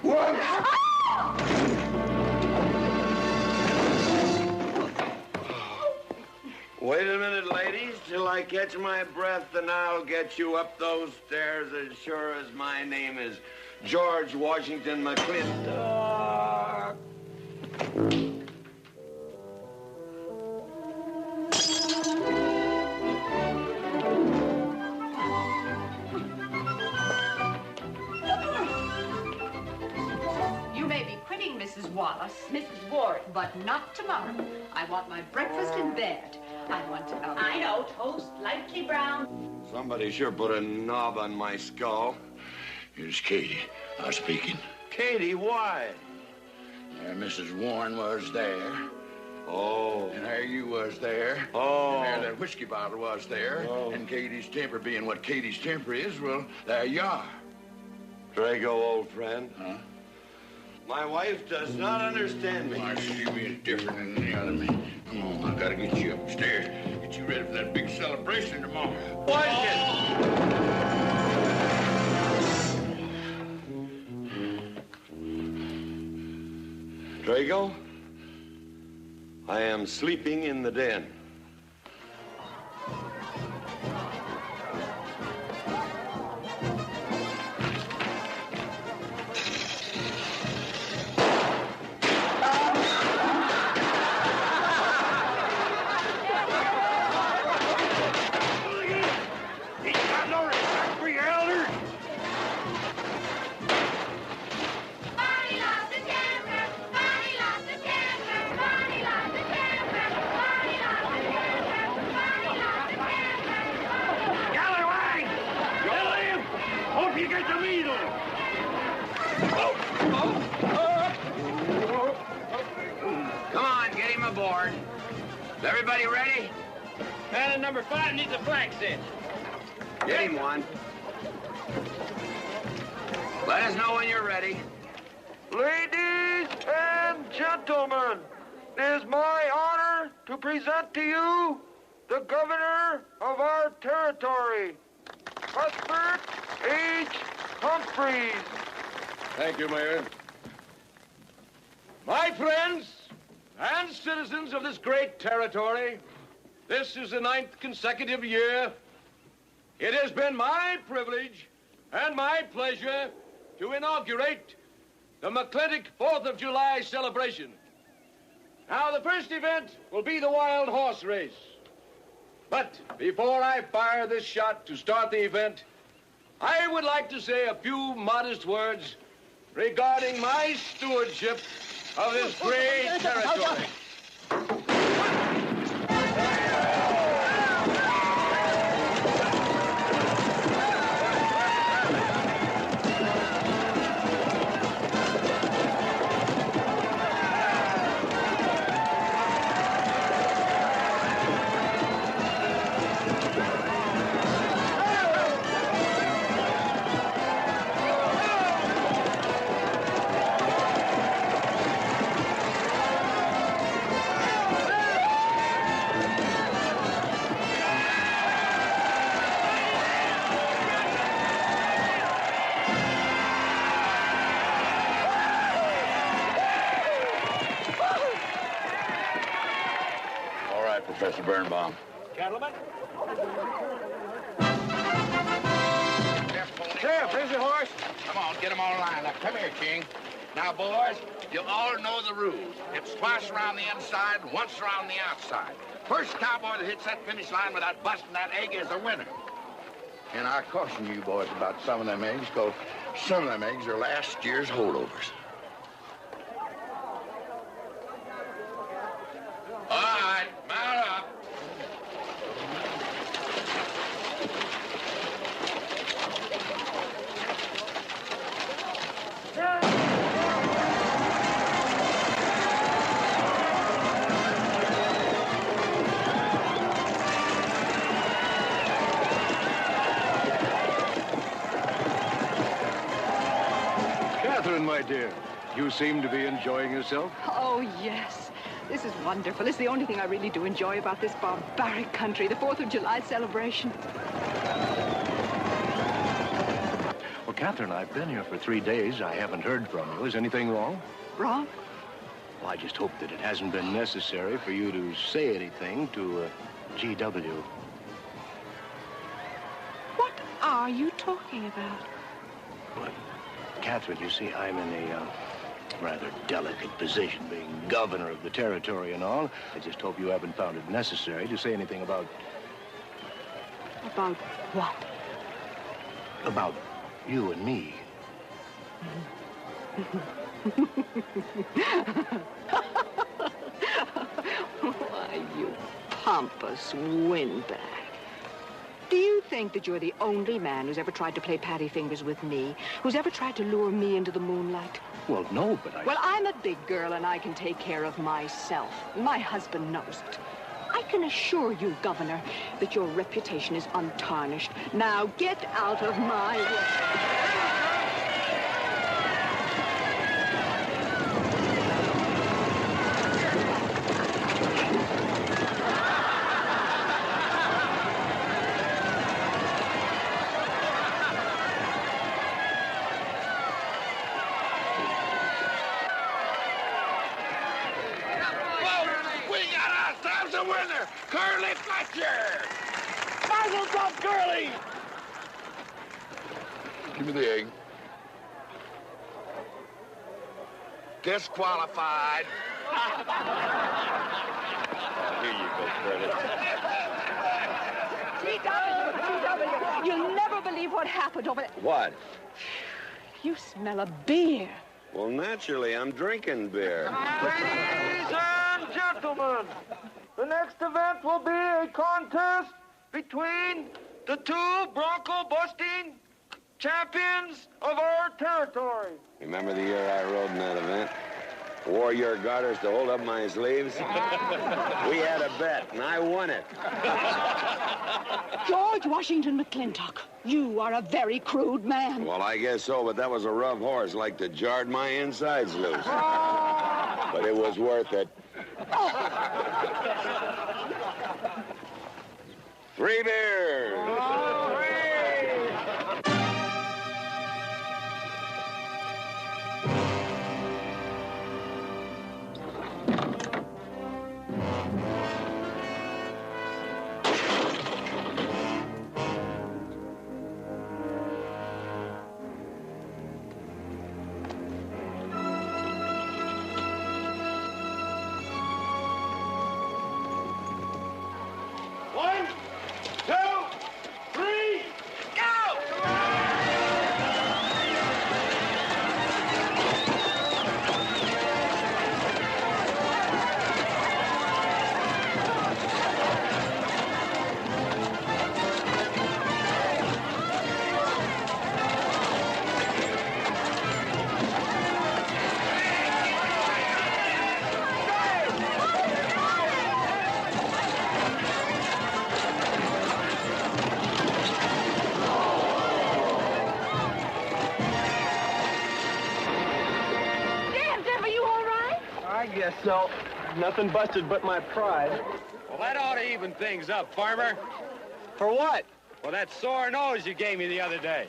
What? Wait a minute, ladies, till I catch my breath, and I'll get you up those stairs as sure as my name is George Washington McLintock. You may be quitting, Mrs. Wallace, Mrs. Ward, but not tomorrow. I want my breakfast in bed. I want to... I know, toast, lightly brown. Somebody sure put a knob on my skull. Here's Katie. Speaking. Katie, why? There Mrs. Warren was there. Oh. And there you was there. Oh. And there that whiskey bottle was there. Oh. And Katie's temper being what Katie's temper is, well, there you are. Drago, old friend. Huh? My wife does not understand me. Why, she is different than any other man. Come on, I gotta get you upstairs. Get you ready for that big celebration tomorrow. Drago, I am sleeping in the den. Come on, get him aboard. Is everybody ready? Man in number 5 needs a flank cinch. Get him one. Let us know when you're ready. Ladies and gentlemen, it is my honor to present to you the governor of our territory, Cuthbert H. Humphreys. Thank you, Mayor. My friends and citizens of this great territory, this is the 9th consecutive year. It has been my privilege and my pleasure to inaugurate the McLintock 4th of July celebration. Now, the first event will be the wild horse race. But before I fire this shot to start the event, I would like to say a few modest words regarding my stewardship of this great territory. Professor Birnbaum. Cattleman? Sheriff, here's your horse. Come on, get them all lined up. Come here, King. Now, boys, you all know the rules. It's twice around the inside, once around the outside. First cowboy that hits that finish line without busting that egg is the winner. And I caution you boys about some of them eggs, because some of them eggs are last year's holdovers. All right, mount up. Katherine, my dear, you seem to be enjoying yourself. Oh, yes. This is wonderful. It's the only thing I really do enjoy about this barbaric country, the 4th of July celebration. Well, Katherine, I've been here for 3 days. I haven't heard from you. Is anything wrong? Wrong? Well, I just hope that it hasn't been necessary for you to say anything to GW. What are you talking about? Well, Katherine, you see, I'm in a rather delicate position, being governor of the territory and all. I just hope you haven't found it necessary to say anything about... About what? About you and me. Why, you pompous windbag. Do you think that you're the only man who's ever tried to play patty fingers with me? Who's ever tried to lure me into the moonlight? Well, no, but I... Well, I'm a big girl and I can take care of myself. My husband knows it. I can assure you, Governor, that your reputation is untarnished. Now get out of my way. Curly Fletcher! Muzzles up, Curly! Give me the egg. Disqualified. Here you go, Curly. GW! You'll never believe what happened over there. What? You smell of beer. Well, naturally, I'm drinking beer. Ladies and gentlemen, the next event will be a contest between the two bronco-busting champions of our territory. Remember the year I rode in that event? Wore your garters to hold up my sleeves? We had a bet, and I won it. George Washington McLintock, you are a very crude man. Well, I guess so, but that was a rough horse, like to jarred my insides loose. But it was worth it. 3 beers. One, two, three. No, nothing busted but my pride. Well, that ought to even things up, farmer. For what? Well, that sore nose you gave me the other day.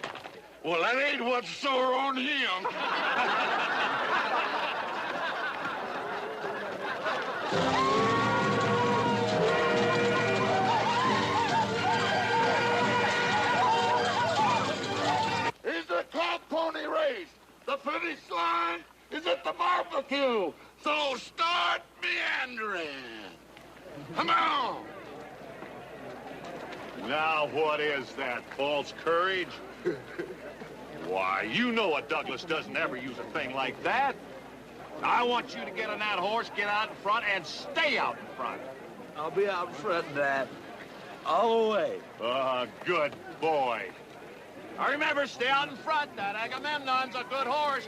Well, that ain't what's sore on him. Is the cow pony race? The finish line is at the barbecue. So start meandering. Come on. Now, what is that, false courage? Why, you know a Douglas doesn't ever use a thing like that. I want you to get on that horse, get out in front, and stay out in front. I'll be out in front, Dad. All the way. Good boy. Now remember, stay out in front. That Agamemnon's a good horse.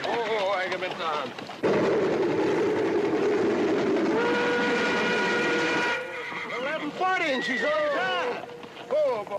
Oh, Agamemnon. 1140 and she's on time. Oh, boy.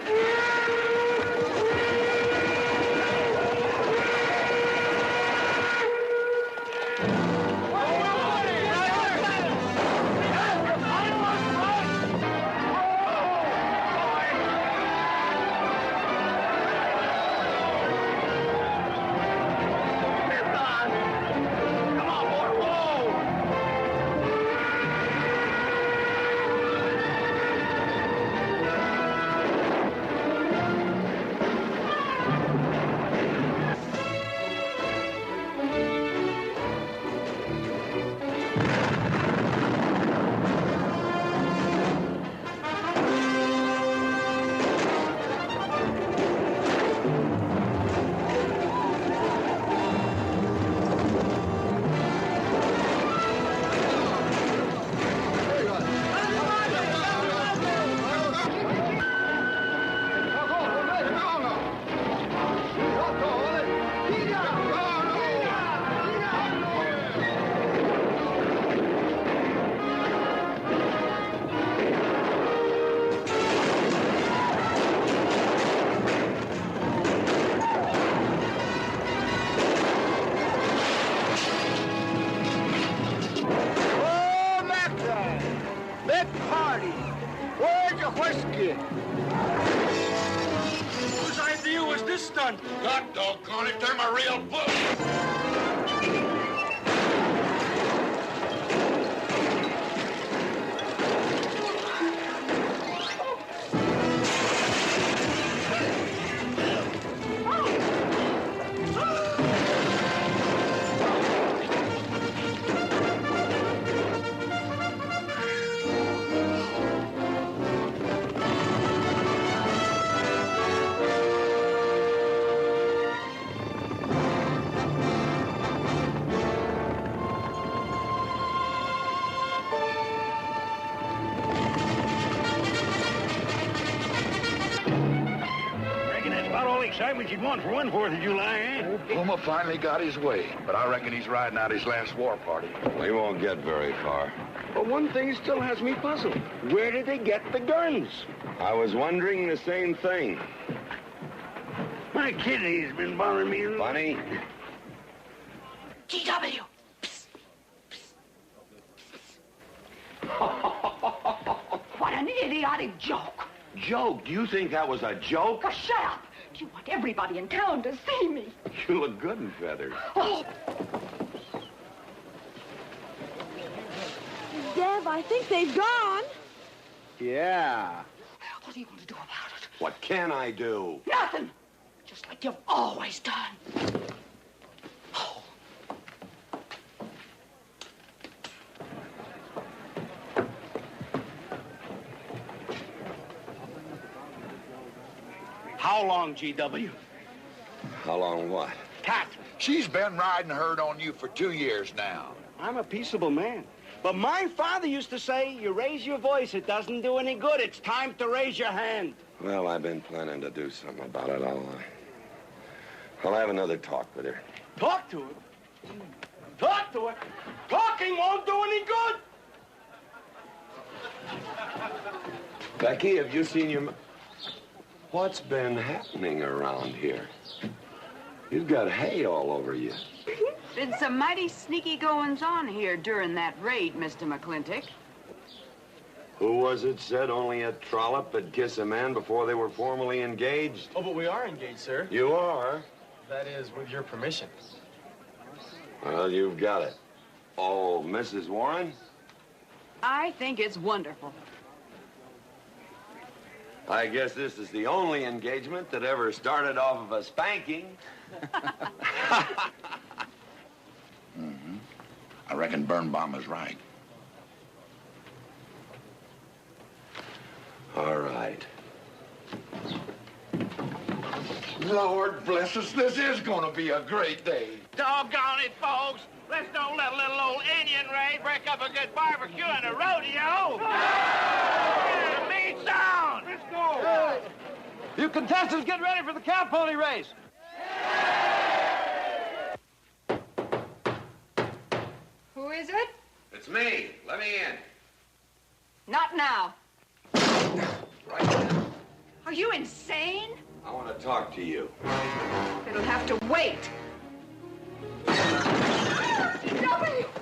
Whose idea was this stunt? God doggone it, they're my real books. Excitement you'd want for one 4th of July, eh? Puma finally got his way, but I reckon he's riding out his last war party. We won't get very far. But one thing still has me puzzled. Where did they get the guns? I was wondering the same thing. My kidney's been bothering me. Funny. GW. What an idiotic joke. Joke? Do you think that was a joke? Oh, shut up. You want everybody in town to see me. You look good in feathers. Oh. Dev, I think they've gone. Yeah. What are you going to do about it? What can I do? Nothing. Just like you've always done. How long, GW? How long what? Katherine. She's been riding herd on you for 2 years now. I'm a peaceable man. But my father used to say, you raise your voice, it doesn't do any good. It's time to raise your hand. Well, I've been planning to do something about it. I'll have another talk with her. Talk to her? Talk to her? Talking won't do any good. Becky, have you seen your... What's been happening around here? You've got hay all over you. Been some mighty sneaky goings-on here during that raid, Mr. McLintock. Who was it said only a trollop would kiss a man before they were formally engaged? Oh, but we are engaged, sir. You are? That is, with your permission. Well, you've got it. Oh, Mrs. Warren? I think it's wonderful. I guess this is the only engagement that ever started off of a spanking. Mm-hmm. I reckon Birnbaum is right. All right. Lord bless us, this is gonna be a great day. Doggone it, folks. Let's don't let a little old Indian raid break up a good barbecue and a rodeo. Yeah, meat sound. Let's go. You contestants, get ready for the cow pony race. Who is it? It's me. Let me in. Not now. Right now. Are you insane? I want to talk to you. It'll have to wait.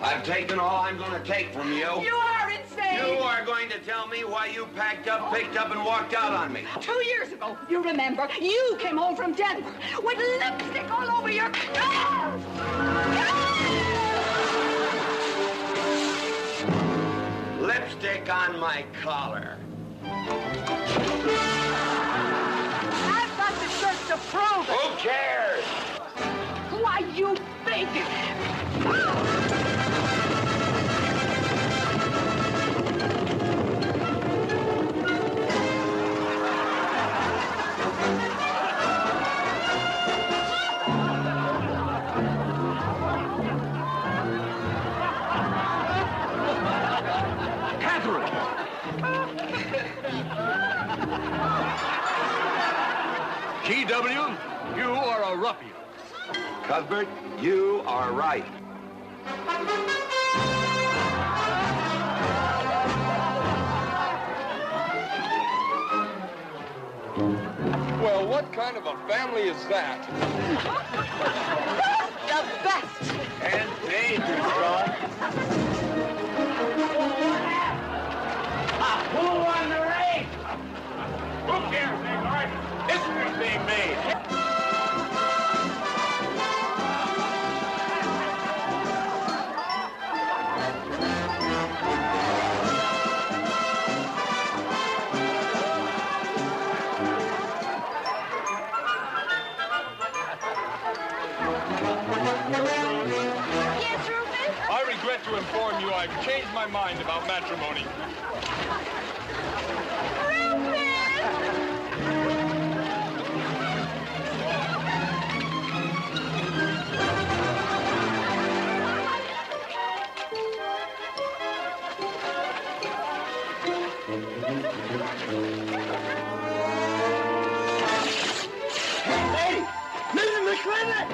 I've taken all I'm going to take from you. You are insane. You are going to tell me why you packed up, picked up, and walked out on me. 2 years ago, you remember, you came home from Denver with lipstick all over your clothes. Lipstick on my collar. I've got the shirt to prove it. Who cares? Why, you big... Katherine! G.W., you are a ruffian. Cuthbert, you are right. Well, what kind of a family is that? The best. And dangerous, son. Who won the race? Who cares, Negroid? History's being made. Yes, Rufus? I regret to inform you I've changed my mind about matrimony. Hey, Mrs. McLaglen!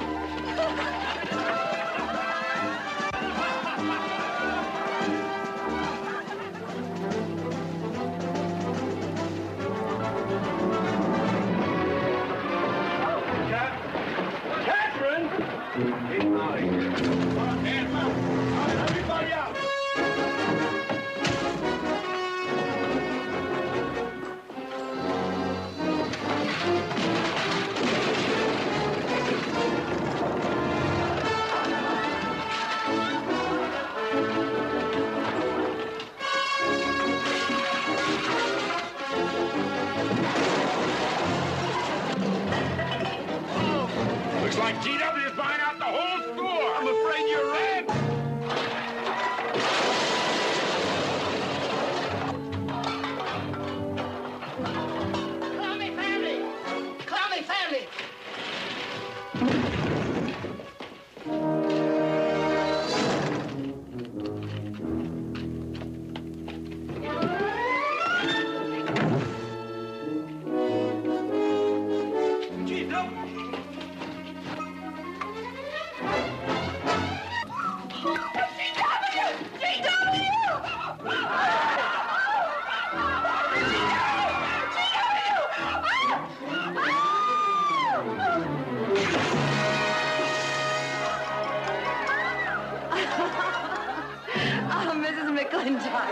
Oh, Mrs. McLintock,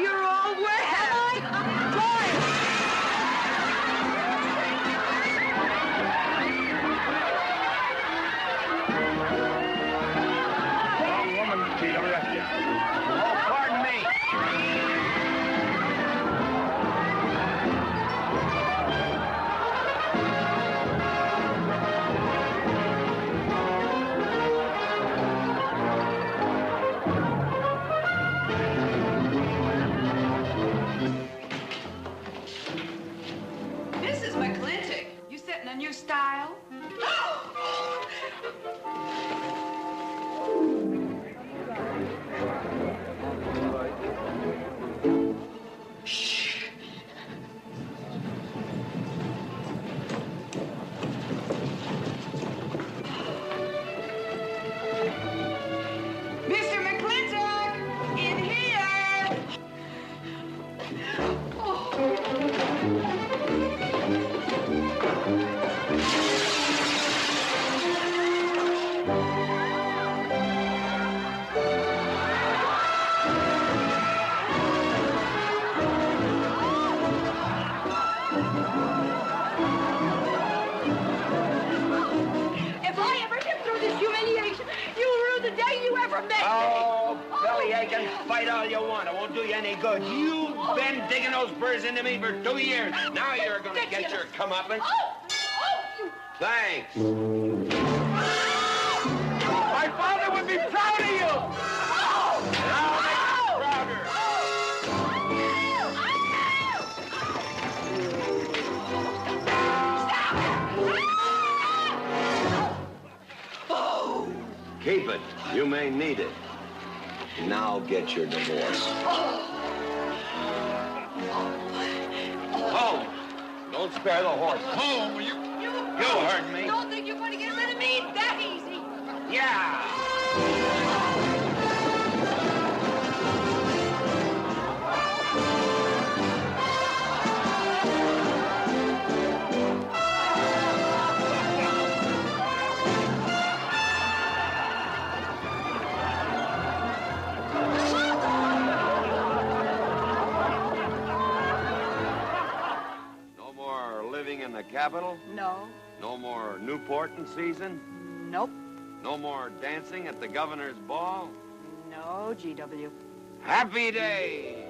you're all wet. Wrong woman, T.W. Oh, pardon me. Mrs. McLintock, you setting a new style? Mr. McLintock, in here! If I ever get through this humiliation, you'll rue the day you ever met me. Oh, belly aching, fight all you want. It won't do you any good. You've been digging those burrs into me for 2 years. Now you're gonna get your comeuppance. Thanks. My father would be proud of you. I'll make you prouder. Keep it. You may need it. Now get your divorce. Home. Don't spare the horse. Home, you heard me. Don't think you're going to get rid of me that easy. Yeah. No more living in the capital? No. No more Newport in season? Nope. No more dancing at the governor's ball? No, GW. Happy day!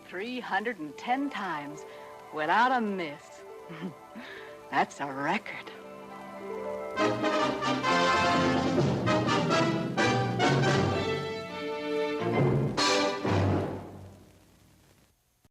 310 times without a miss. That's a record.